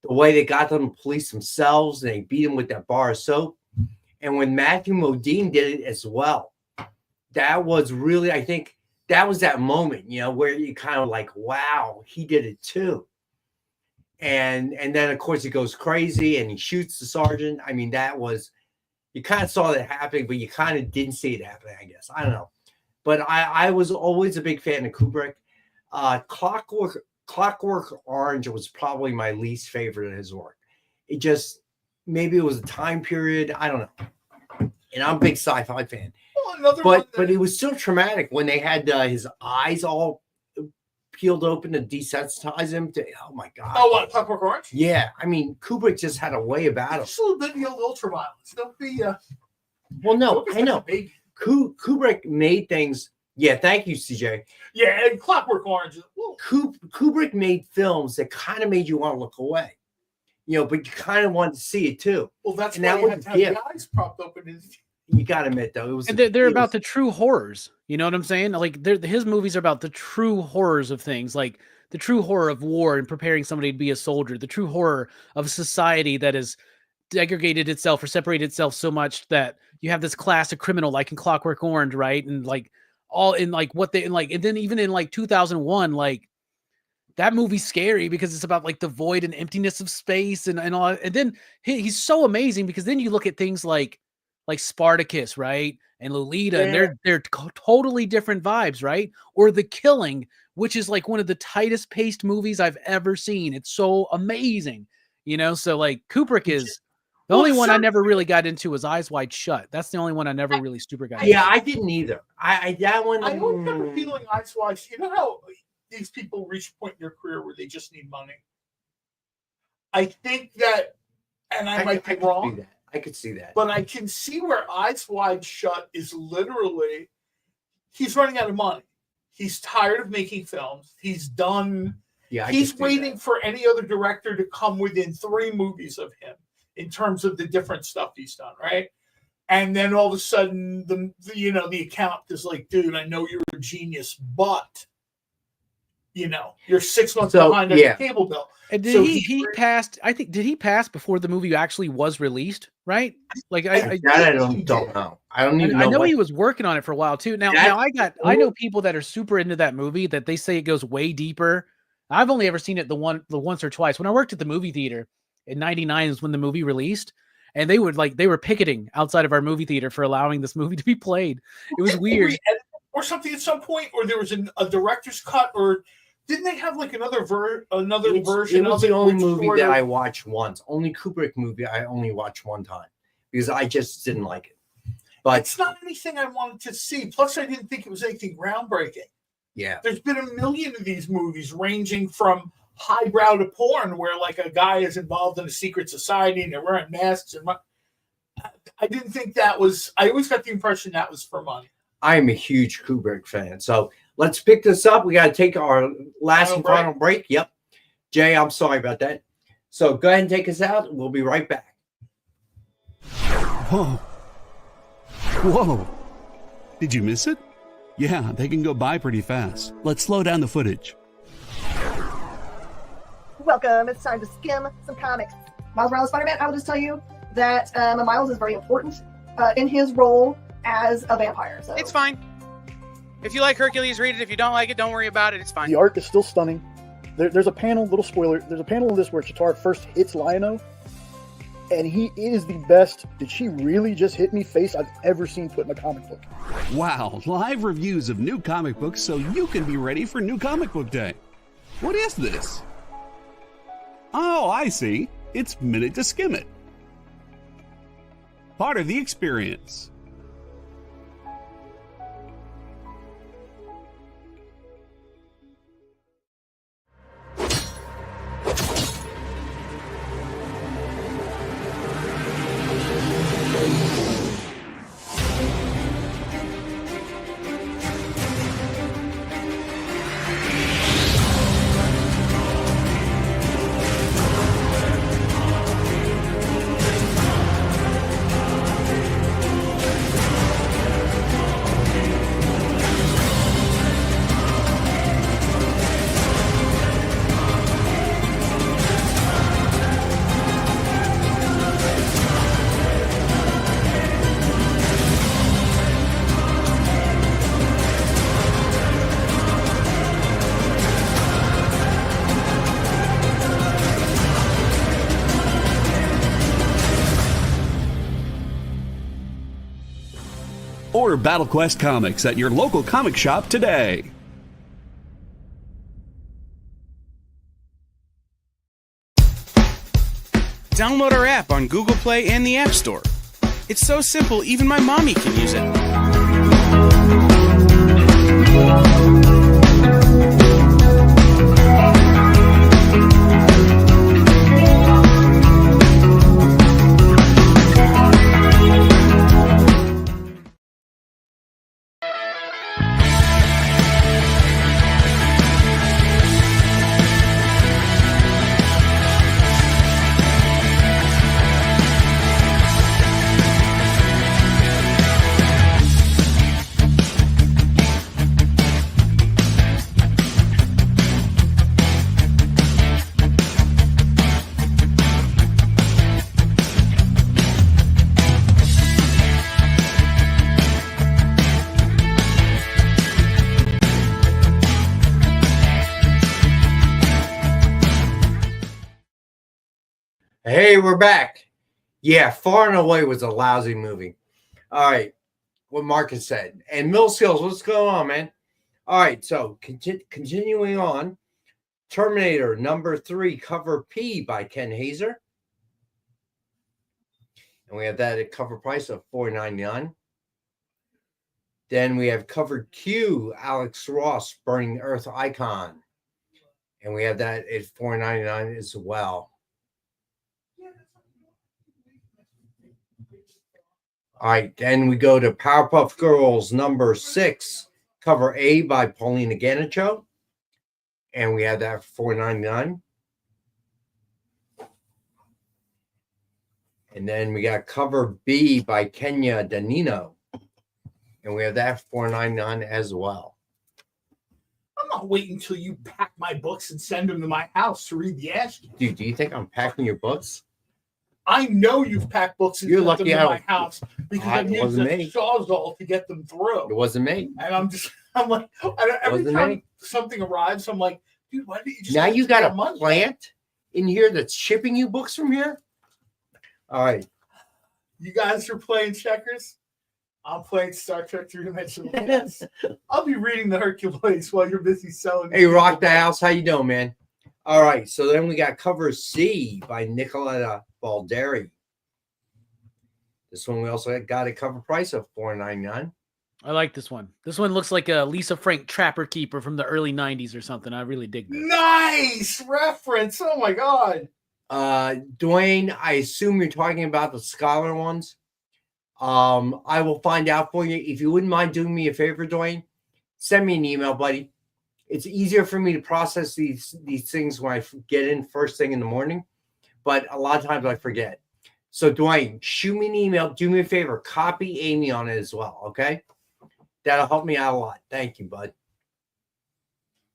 The way they got them to police themselves, and they beat them with that bar of soap. And when Matthew Modine did it as well, that was really, I think, that was that moment, where you kind of like, wow, he did it too. And then, of course, he goes crazy and he shoots the sergeant. I mean, that was, you kind of saw that happening, but you kind of didn't see it happening, I guess. I don't know. But I was always a big fan of Kubrick. Clockwork Orange was probably my least favorite of his work. It just, maybe it was a time period. I don't know. And I'm a big sci-fi fan. But it was still traumatic when they had his eyes all peeled open to desensitize him to, oh my God. Oh, what, Clockwork Orange? Yeah. I mean, Kubrick just had a way about him. Just a little bit of the old ultraviolence. Don't be well, no, I know. Kubrick made things. Yeah, thank you, CJ. Yeah, and Clockwork Orange. Kubrick made films that kind of made you want to look away. But you kind of wanted to see it too. Well, that's and why that you had to have the eyes propped open. You got to admit, though, it was. And they're about the true horrors. You know what I'm saying? Like his movies are about the true horrors of things, like the true horror of war and preparing somebody to be a soldier, the true horror of a society that has degraded itself or separated itself so much that you have this class of criminal, like in Clockwork Orange, right? And like all in like what they like, and then even in like 2001, like that movie's scary because it's about like the void and emptiness of space and all. And then he's so amazing because then you look at things like Spartacus, right? And Lolita, and they're totally different vibes, right? Or The Killing, which is like one of the tightest paced movies I've ever seen. It's so amazing, you know? So like Kubrick is the only one I never really got into was Eyes Wide Shut. That's the only one I never really super got into. Yeah, I didn't either. That one. I always got the feeling Eyes Wide Shut. You know how these people reach a point in their career where they just need money? I think that, and I might be wrong. I could see that. But I can see where Eyes Wide Shut is literally, he's running out of money. He's tired of making films. He's done. Yeah, he's waiting for any other director to come within 3 movies of him in terms of the different stuff he's done, right? And then all of a sudden, the account is like, dude, I know you're a genius, but you're 6 months behind on the cable bill. And did he passed? I think did he pass before the movie actually was released? Right? Like I don't know. I don't even know. I know he was working on it for a while too. Now I know people that are super into that movie that they say it goes way deeper. I've only ever seen it the once or twice. When I worked at the movie theater in '99 is when the movie released, and they were picketing outside of our movie theater for allowing this movie to be played. It was weird. Or something at some point, or there was a director's cut, or didn't they have like another version? It was the only movie that I watched once. Only Kubrick movie I only watched one time because I just didn't like it. But it's not anything I wanted to see. Plus, I didn't think it was anything groundbreaking. Yeah, there's been a million of these movies, ranging from highbrow to porn, where like a guy is involved in a secret society and they're wearing masks. And I didn't think that was. I always got the impression that was for money. I am a huge Kubrick fan, so let's pick this up. We got to take our last and final break. Yep. Jay, I'm sorry about that. So go ahead and take us out. We'll be right back. Whoa. Whoa. Did you miss it? Yeah, they can go by pretty fast. Let's slow down the footage. Welcome. It's time to skim some comics. Miles Morales Spider-Man, I will just tell you that Miles is very important in his role as a vampire. So. It's fine. If you like Hercules, read it. If you don't like it, don't worry about it. It's fine. The art is still stunning. There's a panel, little spoiler, there's a panel in this where Chitauri first hits Lion-O, and he is the best "did she really just hit me" face I've ever seen put in a comic book. Wow, live reviews of new comic books so you can be ready for New Comic Book Day. What is this? Oh, I see. It's Minute to Skim It. Part of the experience. Order Battle Quest comics at your local comic shop today. Download our app on Google Play and the App Store. It's so simple, even my mommy can use it. Hey, we're back. Yeah, Far and Away was a lousy movie. All right, what Marcus said. And Mill Skills, what's going on, man? All right, so continuing on. Terminator number 3, cover P by Ken Hazer. And we have that at cover price of $4.99. Then we have cover Q, Alex Ross, Burning Earth Icon. And we have that at $4.99 as well. All right, then we go to Powerpuff Girls number 6, cover A by Paulina Ganicho. And we have that for $4.99. And then we got cover B by Kenya Danino. And we have that for $4.99 as well. I'm not waiting until you pack my books and send them to my house to read the Ashton. Dude, do you think I'm packing your books? I know you've packed books and sent them to my house because I've used a me. Sawzall to get them through. It wasn't me. And I'm like, every time something arrives, I'm like, dude, why didn't you just now you got a money? plant in here that's shipping you books from here? All right. You guys are playing checkers. I'm playing Star Trek 3-Dimensional Chess. I'll be reading the Hercules while you're busy selling. Hey, Rock the House. How you doing, man? All right. So then we got cover C by Nicoletta Balderi. This one we also got a cover price of $4.99. I like this one. This one looks like a Lisa Frank Trapper Keeper from the early 90s or something. I really dig this. Nice reference. Oh, my God. Dwayne, I assume you're talking about the Scholar ones. I will find out for you. If you wouldn't mind doing me a favor, Dwayne, send me an email, buddy. It's easier for me to process these things when I get in first thing in the morning, but a lot of times I forget. So, Dwayne, shoot me an email. Do me a favor. Copy Amy on it as well, okay? That'll help me out a lot. Thank you, bud.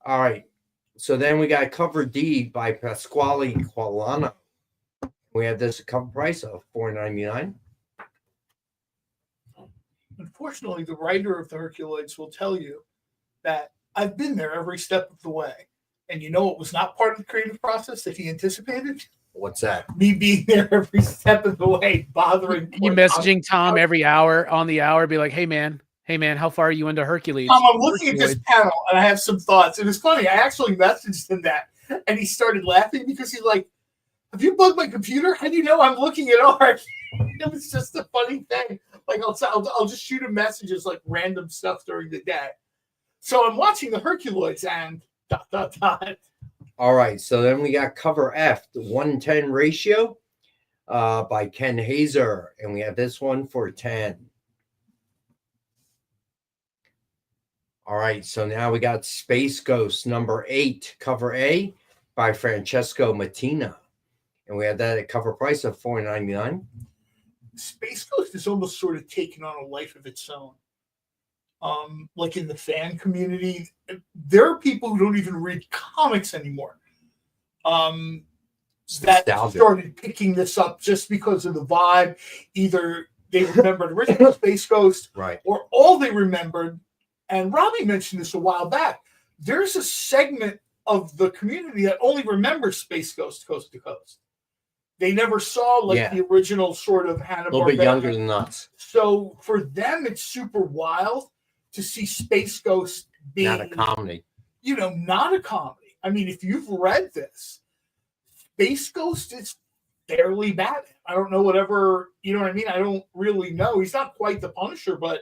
All right. So then we got cover D by Pasquale Qualano. We have this cover price of $4.99. Unfortunately, the writer of the Herculoids will tell you that I've been there every step of the way. And you know what was not part of the creative process that he anticipated? What's that? Me being there every step of the way, bothering. You messaging Tom every hour on the hour, be like, hey, man, how far are you into Hercules? Tom, I'm looking at this panel and I have some thoughts. And it's funny, I actually messaged him that. And he started laughing because he's like, have you bugged my computer? How do you know I'm looking at art? It was just a funny thing. Like I'll just shoot him messages like random stuff during the day. So I'm watching the Herculoids and ... All right. So then we got cover F, the 1:10 ratio by Ken Hazer. And we have this one for 10. All right. So now we got Space Ghost number 8, cover A by Francesco Mattina. And we have that at cover price of $4.99. Space Ghost is almost sort of taken on a life of its own. Like in the fan community, there are people who don't even read comics anymore. That started picking this up just because of the vibe. Either they remembered original Space Ghost, right, or all they remembered. And Robbie mentioned this a while back. There's a segment of the community that only remembers Space Ghost Coast to Coast. They never saw the original sort of Hanna-Barbera. A little bit younger than us. So for them, it's super wild to see Space Ghost being not a comedy. Not a comedy. I mean, if you've read this, Space Ghost is fairly bad. I don't know whatever, you know what I mean? I don't really know. He's not quite the Punisher, but,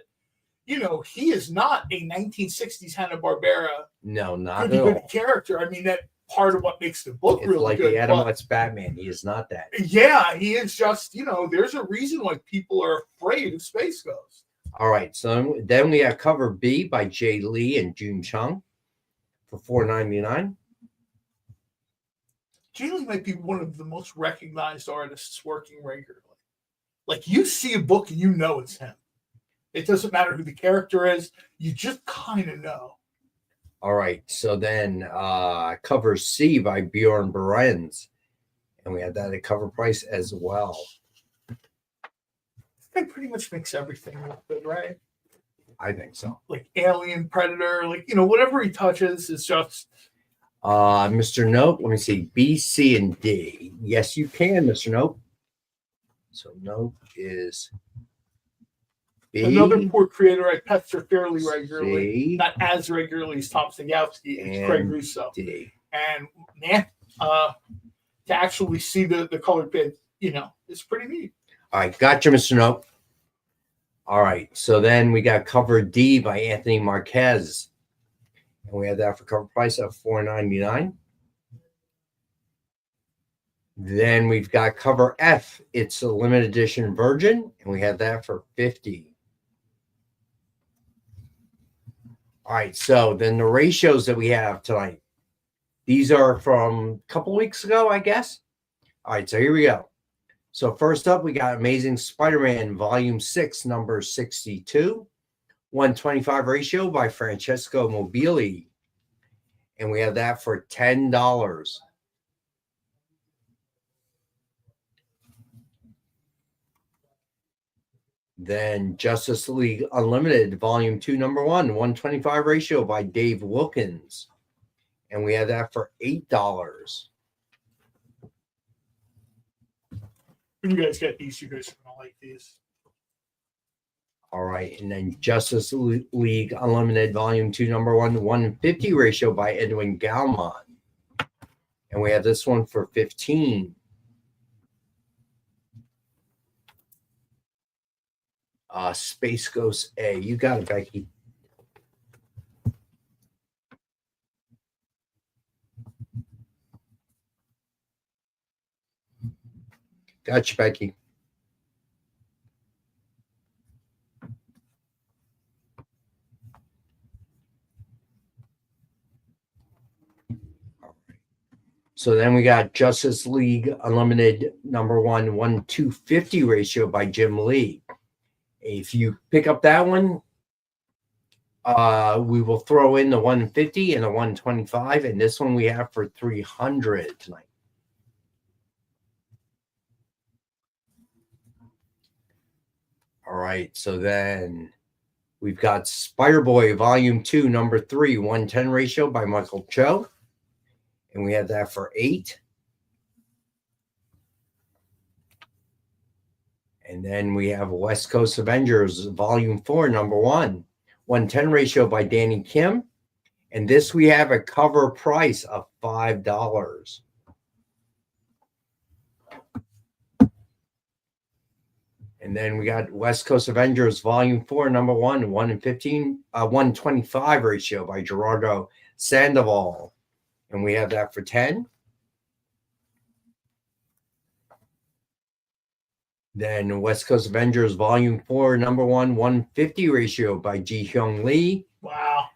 he is not a 1960s Hanna-Barbera. No, not at all. Character. I mean, that part of what makes the book it's really like good. The Adam West Batman. He is not that. Yeah, he is just, there's a reason why people are afraid of Space Ghost. All right, so then we have cover B by Jay Lee and June Chung for $4.99. Jay Lee might be one of the most recognized artists working regularly. Like, you see a book and you know it's him. It doesn't matter who the character is. You just kind of know. All right, so then cover C by Bjorn Berens. And we had that at cover price as well. This guy pretty much makes everything look good, right? I think so. Like Alien, Predator, whatever he touches is just... Mr. Nope, let me see. B, C, and D. Yes, you can, Mr. Nope. So Nope is B. Another poor creator I pester fairly regularly, C, not as regularly as Tom Stangowski, it's Craig Russo. D. And man, to actually see the colored bid, it's pretty neat. All right, gotcha, Mr. Nope. All right, so then we got cover D by Anthony Marquez. And we have that for cover price of $4.99. Then we've got cover F. It's a limited edition Virgin, and we have that for $50. All right, so then the ratios that we have tonight. These are from a couple weeks ago, I guess. All right, so here we go. So first up, we got Amazing Spider-Man Volume 6, number 62. 125 ratio by Francesco Mobili. And we have that for $10. Then Justice League Unlimited Volume 2, number 1, 125 ratio by Dave Wilkins. And we have that for $8. When you guys get these, you guys are going to like these. All right, and then Justice League Unlimited Volume 2, number 1, 150 ratio by Edwin Galman. And we have this one for $15. Space Ghost A. You got it, Becky. Gotcha, Becky. So then we got Justice League Unlimited number 1, 1/250 ratio by Jim Lee. If you pick up that one, we will throw in the 150 and the 125, and this one we have for $300 tonight. All right, so then we've got Spider-Boy Volume 2, number 3, 110 ratio by Michael Cho. And we have that for $8. And then we have West Coast Avengers Volume 4, number 1, 110 ratio by Danny Kim. And this we have a cover price of $5. And then we got West Coast Avengers Volume 4, number 1, 125 ratio by Gerardo Sandoval. And we have that for $10. Then West Coast Avengers Volume 4, number 1, 150 ratio by Ji Hyung Lee. Wow.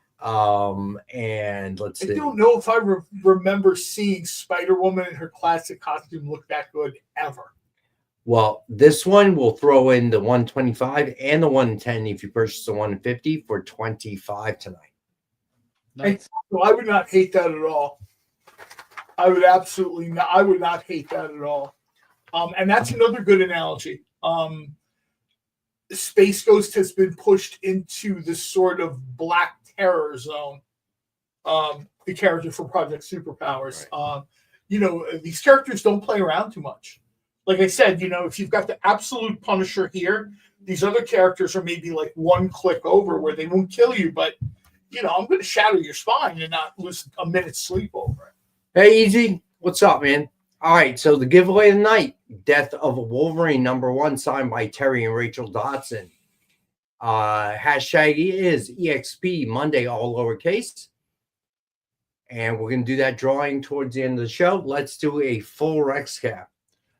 And let's see. I don't know if I remember seeing Spider-Woman in her classic costume look that good ever. Well, this one will throw in the 125 and the 110 if you purchase the 150 for $25 tonight. Nice. I would not hate that at all. I would absolutely not. I would not hate that at all. And that's another good analogy. Space Ghost has been pushed into this sort of black terror zone. The character from Project Superpowers. Right. These characters don't play around too much. Like I said, if you've got the absolute Punisher here, these other characters are maybe like one click over where they won't kill you, but I'm going to shatter your spine and not lose a minute's sleep over it. Hey, Easy. What's up, man? All right, so the giveaway tonight, Death of a Wolverine, number 1, signed by Terry and Rachel Dotson. Hashtag is EXP Monday, all lowercase. And we're going to do that drawing towards the end of the show. Let's do a full Rex cap.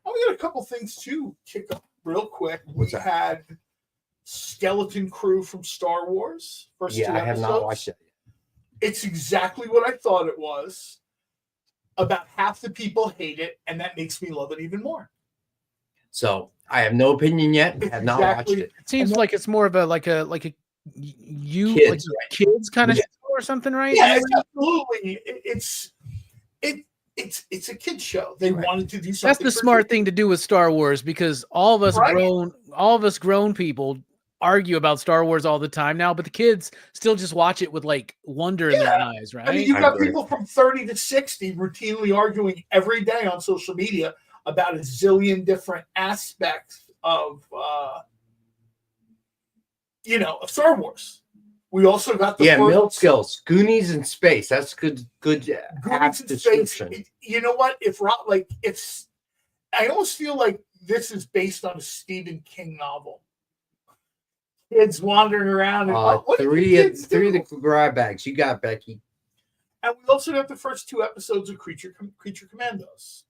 We got a couple things to kick up real quick. We had Skeleton Crew from Star Wars. First 2 episodes. I have not watched it. It's exactly what I thought it was. About half the people hate it, and that makes me love it even more. So I have no opinion yet. I have not watched it. It seems like it's more of a kids kind of show or something, right? Yeah, absolutely. It's a kid's show. They wanted to do something. That's the smart thing to do with Star Wars, because all of us grown people argue about Star Wars all the time now, but the kids still just watch it with like wonder in their eyes, right? I mean, you've got people from 30 to 60 routinely arguing every day on social media about a zillion different aspects of, of Star Wars. We also got the Milt skills, Goonies in space. That's good. Goonies in description. Space. You know what? I almost feel like this is based on a Stephen King novel. Kids wandering around. And, three of the grab bags. You got Becky. And we also got the first 2 episodes of Creature Commandos.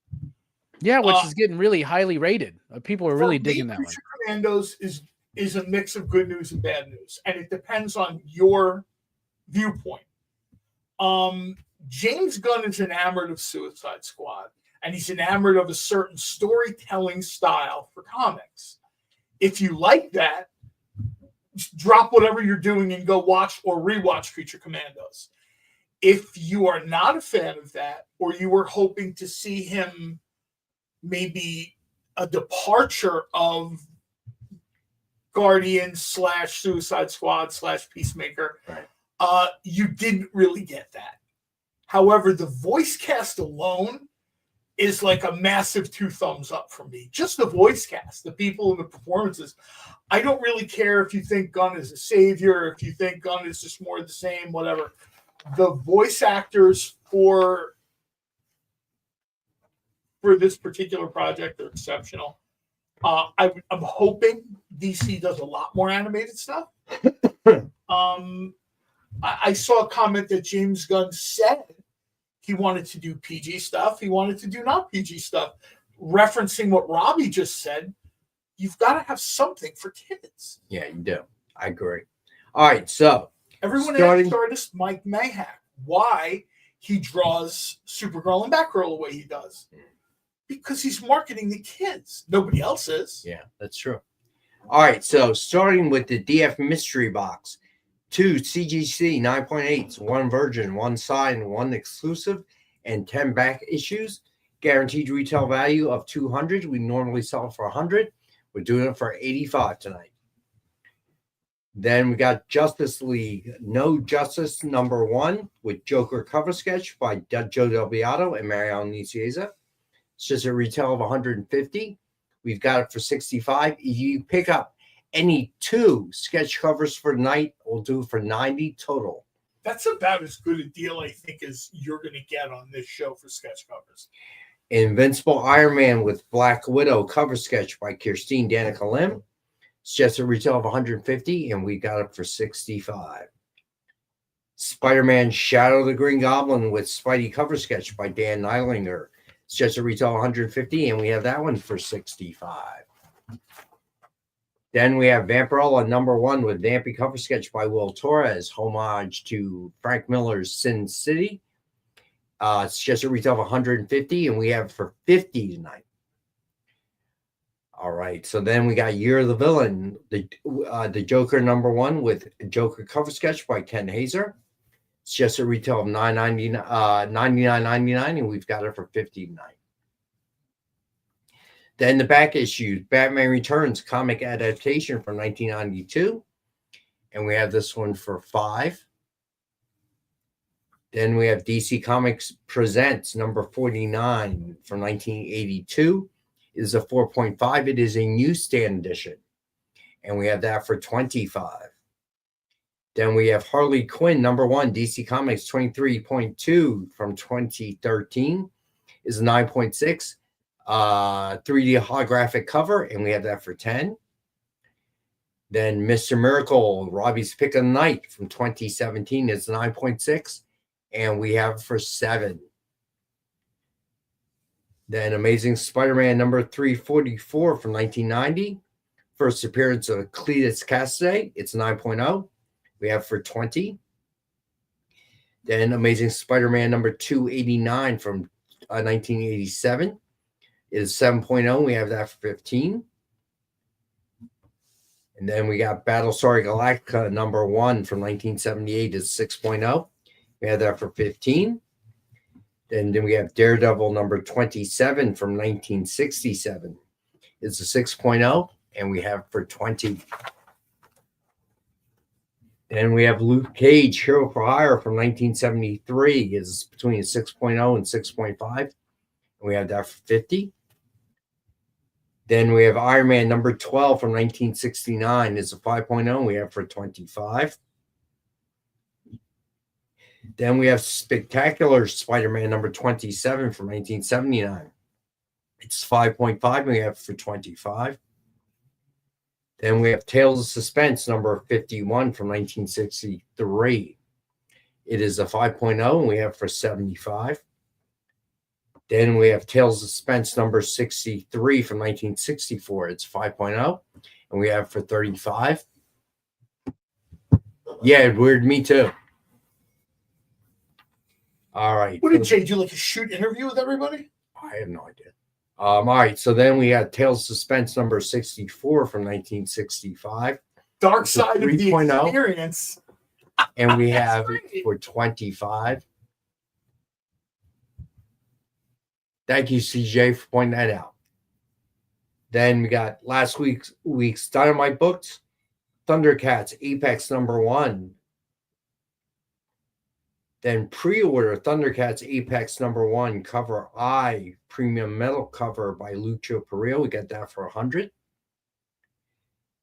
Yeah, which is getting really highly rated. People are really digging that one. Creature Commandos is a mix of good news and bad news, and it depends on your viewpoint. James Gunn is enamored of Suicide Squad, and he's enamored of a certain storytelling style for comics. If you like that, drop whatever you're doing and go watch or rewatch Creature Commandos. If you are not a fan of that, or you were hoping to see him maybe a departure of Guardian / Suicide Squad / Peacemaker, you didn't really get that. However, the voice cast alone is like a massive 2 thumbs up for me. Just the voice cast, the people and the performances. I don't really care if you think Gunn is a savior, if you think Gunn is just more of the same, whatever. The voice actors for this particular project are exceptional. I'm hoping DC does a lot more animated stuff. I saw a comment that James Gunn said he wanted to do PG stuff. He wanted to do not PG stuff. Referencing what Robbie just said, you've got to have something for kids. Yeah, you do. I agree. All right, so everyone asked artist Mike Mayhack why he draws Supergirl and Batgirl the way he does. Because he's marketing the kids. Nobody else is. Yeah, that's true. All right, so starting with the DF Mystery Box, 2 CGC 9.8s, 1 Virgin, 1 Side, 1 exclusive, and 10 back issues. Guaranteed retail value of $200. We normally sell it for $100. We're doing it for $85 tonight. Then we got Justice League No Justice #1 with Joker cover sketch by Joe Del Beato and Mariano Nicieza. It's just a retail of $150. We've got it for $65. If you pick up any 2 sketch covers for the night, we'll do it for $90 total. That's about as good a deal, I think, as you're going to get on this show for sketch covers. Invincible Iron Man with Black Widow cover sketch by Kirstine Danica Lim. It's just a retail of $150, and we got it for $65. Spider-Man Shadow the Green Goblin with Spidey cover sketch by Dan Neilinger. It's just a retail $150, and we have that one for $65. Then we have Vampirella #1 with Vampy cover sketch by Will Torres, homage to Frank Miller's Sin City. It's just a retail of $150, and we have it for $50 tonight. All right, so then we got Year of the Villain, the Joker #1 with Joker cover sketch by Ken Hazer. It's just a retail of $99.99, and we've got it for $50 tonight. Then the back issues, Batman Returns comic adaptation from 1992, and we have this one for $5. Then we have DC Comics Presents #49 from 1982. It is a 4.5. It is a newsstand edition, and we have that for $25. Then we have Harley Quinn #1, DC Comics 23.2 from 2013. Is 9.6, 3D holographic cover, and we have that for $10. Then Mr. Miracle, Robbie's Pick of the Night from 2017 is 9.6, and we have it for $7. Then Amazing Spider-Man #344 from 1990. First appearance of Cletus Cassidy. It's 9.0. We have for $20. Then Amazing Spider-Man #289 from 1987 is 7.0. We have that for $15. And then we got Battlestar Galactica #1 from 1978 is 6.0. We have that for $15. And then we have Daredevil #27 from 1967. It's a 6.0, and we have for $20. Then we have Luke Cage, Hero for Hire from 1973 is between a 6.0 and 6.5. And we have that for 50. Then we have Iron Man number 12 from 1969 is a 5.0. We have for 25. Then we have Spectacular Spider-Man number 27 from 1979. It's 5.5. We have for 25. Then we have Tales of Suspense number 51 from 1963. It is a 5.0, and we have for 75. Then we have Tales of Suspense number 63 from 1964. It's 5.0, and we have for 35. Yeah, weird. Me too. All right. What did Jay do? Like a shoot interview with everybody? I have no idea. All right. So then we had Tales of Suspense number 64 from 1965. Dark Side of the 3.0. Experience. And we have it for 25. Thank you, CJ, for pointing that out. Then we got last week's Dynamite books. Thundercats Apex number 1. Then pre-order Thundercats Apex number 1 cover I premium metal cover by Lucio Pereira. We got that for 100.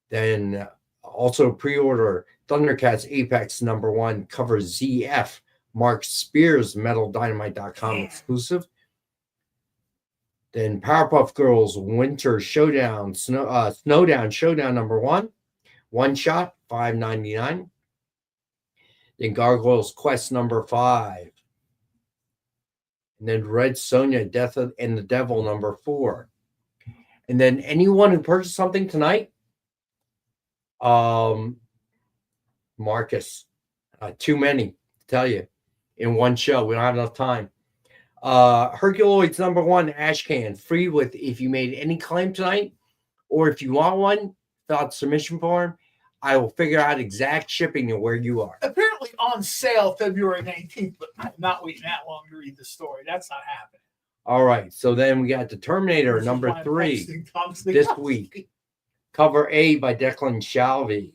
Then also pre-order Thundercats Apex number 1 cover ZF Mark Spears MetalDynamite.com exclusive. Then Powerpuff Girls Winter Showdown Snowdown Showdown number 1 shot $5.99. Then Gargoyles Quest number 5. And then Red Sonja Death and the Devil number 4. And then anyone who purchased something tonight, Marcus, too many to tell you in one show. We don't have enough time. Herculoids number 1 ash can free with if you made any claim tonight, or if you want one, fill out the submission form. I will figure out exact shipping and where you are. Apparently on sale February 19th, but I'm not waiting that long to read the story. That's not happening. All right. So then we got the Terminator number 3 this week. Cover A by Declan Shalvey.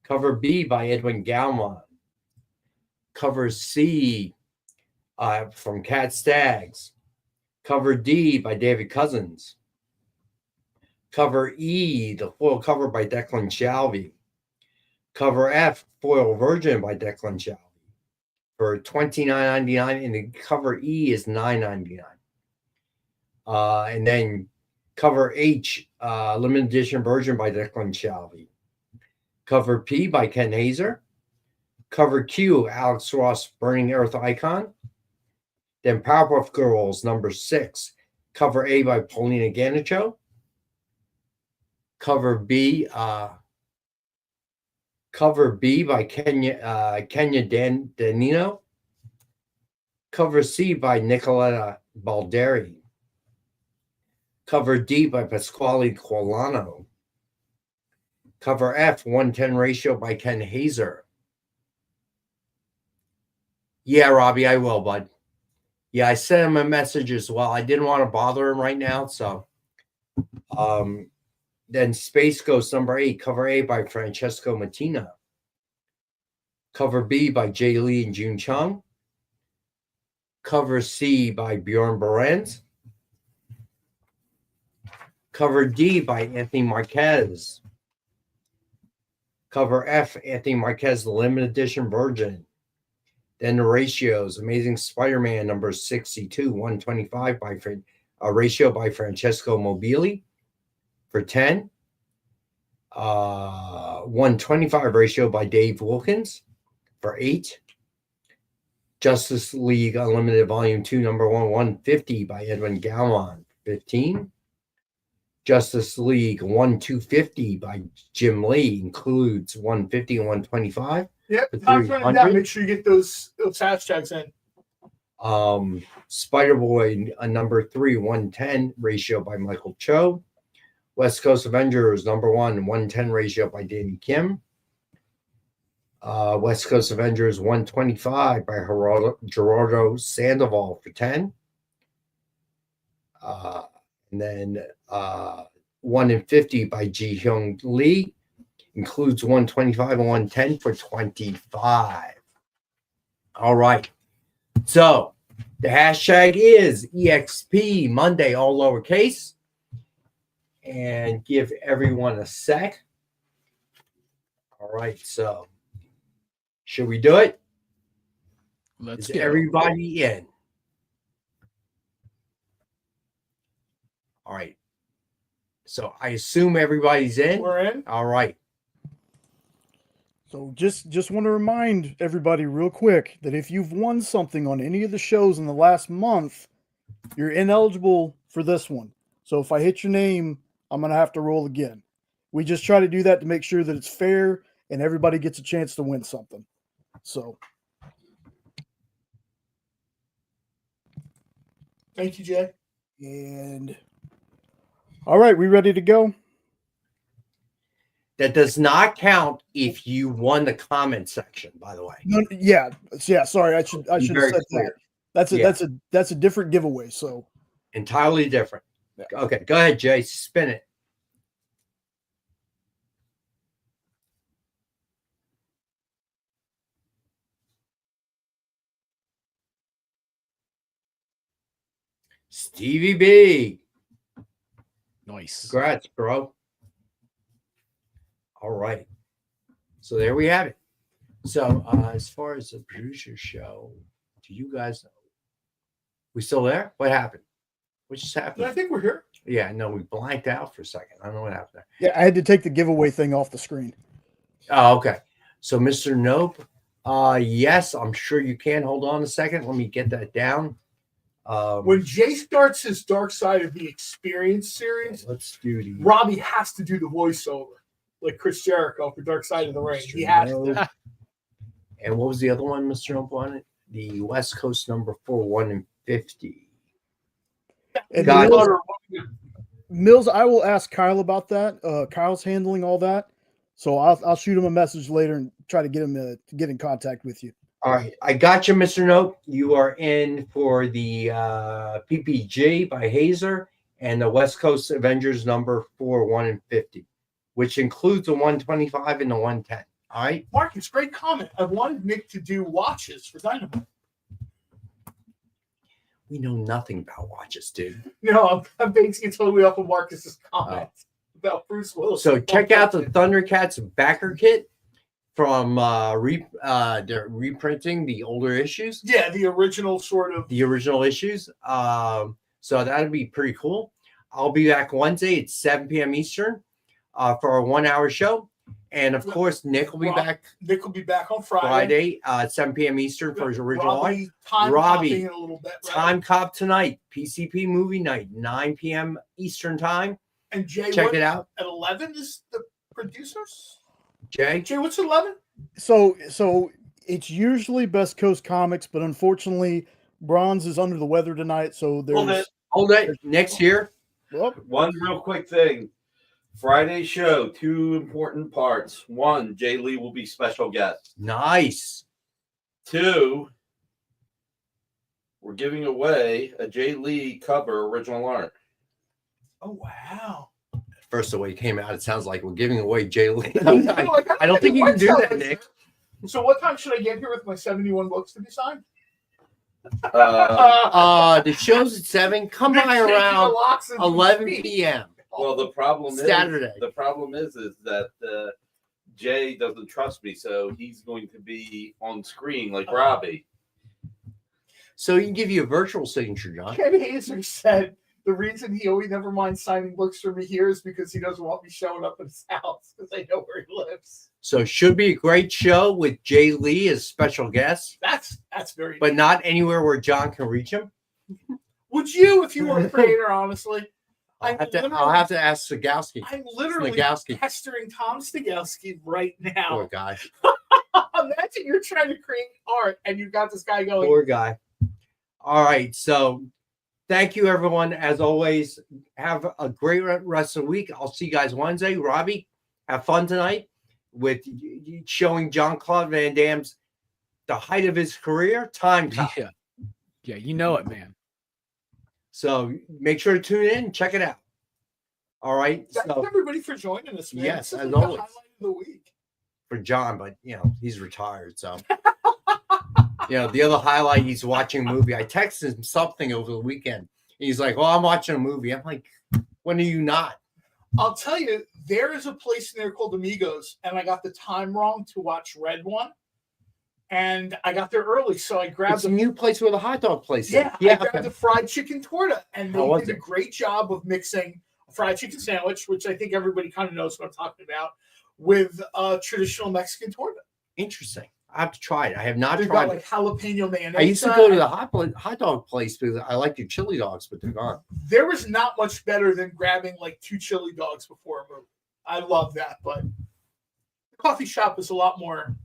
Cover B by Edwin Galmont. Cover C from Cat Staggs. Cover D by David Cousins. Cover E, the foil cover by Declan Shalvey. Cover F, foil virgin by Declan Shalvey for $29.99, and the cover E is $9.99. And then cover H, limited edition version by Declan Shalvey. Cover P by Ken Hazer. Cover Q, Alex Ross, Burning Earth Icon. Then Powerpuff Girls number 6, cover A by Paulina Ganicho. Cover B by Kenya Danino. Cover C by Nicoletta Balderi. Cover D by Pasquale Quolano. Cover F, 110 ratio by Ken Hazer. Yeah, Robbie, I will, bud. Yeah, I sent him a message as well. I didn't want to bother him right now, so then Space Ghost number 8, cover A by Francesco Mattina. Cover B by Jay Lee and June Chung. Cover C by Bjorn Berens. Cover D by Anthony Marquez. Cover F, Anthony Marquez, the limited edition Virgin. Then the ratios, Amazing Spider-Man number 62, 125 by a ratio by Francesco Mobili for 10. 125 ratio by Dave Wilkins for 8. Justice League Unlimited Volume 2, number 1, 150 by Edwin Galman, 15. Justice League 1-250 by Jim Lee includes 150 and 125. Yep, make sure you get those hashtags in. Spider-Boy number 3, 110 ratio by Michael Cho. West Coast Avengers number 1, 110 ratio by Danny Kim. West Coast Avengers 125 by Gerardo Sandoval for 10. And then 1 in 50 by Ji Hyung Lee. Includes 125 and 110 for 25. All right. So the hashtag is EXP Monday, all lowercase. And give everyone a sec. All right. So should we do it? Let's Is get everybody in? All right. So I assume everybody's in. We're in. All right. So just want to remind everybody real quick that if you've won something on any of the shows in the last month, you're ineligible for this one. So if I hit your name, I'm going to have to roll again. We just try to do that to make sure that it's fair and everybody gets a chance to win something. So. Thank you, Jay. And all right, we ready to go? That does not count if you won the comment section, by the way. No, yeah. Sorry, I should have said clear. that. That's a different giveaway. So entirely different. Yeah. Okay, go ahead, Jay. Spin it. Stevie B. Nice. Congrats, bro. All right. So there we have it. So as far as the producer show, do you guys know? We still there? What happened? What just happened? I think we're here. Yeah, no, we blanked out for a second. I don't know what happened there. Yeah, I had to take the giveaway thing off the screen. Oh, okay. So Mr. Nope. Yes, I'm sure you can. Hold on a second. Let me get that down. When Jay starts his Dark Side of the Experience series, let's do the Robbie has to do the voiceover, like Chris Jericho for Dark Side of the Ring. He has to. And what was the other one, Mr. Nope, on it? The West Coast number 4, 1 and 50. And Mills, I will ask Kyle about that. Kyle's handling all that, so I'll shoot him a message later and try to get him to get in contact with you. All right, I got you, Mr. Nope. You are in for the PPG by Hazer and the West Coast Avengers number 4, 1 and 50, which includes the 125 and the 110. All right, Marcus, great comment. I wanted Nick to do watches for Dynamite. We know nothing about watches, dude. No, I'm basing it totally off of Marcus's comment about Bruce Willis. So check out the Thundercats backer kit from they're reprinting the older issues. Yeah, the original sort of. The original issues. So that'd be pretty cool. I'll be back Wednesday at 7 p.m. Eastern for a 1-hour show. And of course, Nick will be back. Nick will be back on Friday. At 7 p.m. Eastern for his original Robbie, line. Robbie, in a little bit, right? Time Cop tonight. PCP movie night, 9 p.m. Eastern time. And Jay, check it out. At 11 is the producers. Jay, what's 11? So it's usually Best Coast Comics, but unfortunately, Bronze is under the weather tonight. So there's hold it. Next year. One real quick thing. Friday show, 2 important parts. 1, Jay Lee will be special guest. Nice. 2, we're giving away a Jay Lee cover original art. Oh, wow. First, the way it came out, it sounds like we're giving away Jay Lee. I don't think you can do that, Nick. So what time should I get here with my 71 books to be signed? The show's at 7. Come by around 11 p.m. Well, the problem Saturday. The problem is that Jay doesn't trust me, so he's going to be on screen like Robbie. So he can give you a virtual signature, John. Ken Hazer said the reason he always never minds signing books for me here is because he doesn't want me showing up at his house because I know where he lives. So should be a great show with Jay Lee as special guest. That's very. But not anywhere where John can reach him. Would you, if you were a creator, honestly? I'll have to ask Stogowski. I'm literally pestering Tom Stogowski right now. Poor guy. Imagine you're trying to create art and you've got this guy going. Poor guy. All right. So thank you, everyone. As always, have a great rest of the week. I'll see you guys Wednesday. Robbie, have fun tonight with showing Jean-Claude Van Damme's the height of his career, Time Cop. Yeah, you know it, man. So make sure to tune in and check it out. All right. Thanks everybody for joining us, man. Yes, this as is always. the highlight of the week. For John, but he's retired, so the other highlight, he's watching a movie. I texted him something over the weekend. He's like, "Oh, I'm watching a movie." I'm like, "When are you not?" I'll tell you, there is a place in there called Amigos, and I got the time wrong to watch Red One. And I got there early, so I grabbed a new place where the hot dog place is. Yeah, I grabbed the fried chicken torta, and How was they did a it? great job of mixing a fried chicken sandwich, which I think everybody kind of knows what I'm talking about, with a traditional Mexican torta. Interesting. I have to try it. I have not They've tried got it. like jalapeno mayonnaise. I used to go to the hot dog place because I like your chili dogs, but they're gone. There was not much better than grabbing like 2 chili dogs before a movie. I love that, but the coffee shop is a lot more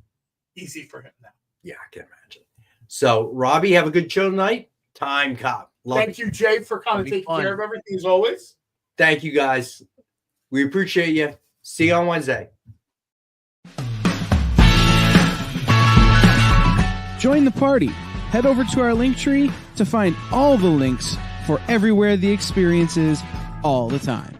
easy for him now. Yeah, I can imagine. So, Robbie, have a good show tonight. Time Cop. Thank you, Jay, for kind of taking care of everything as always. Thank you, guys. We appreciate you. See you on Wednesday. Join the party. Head over to our link tree to find all the links for everywhere the experience is all the time.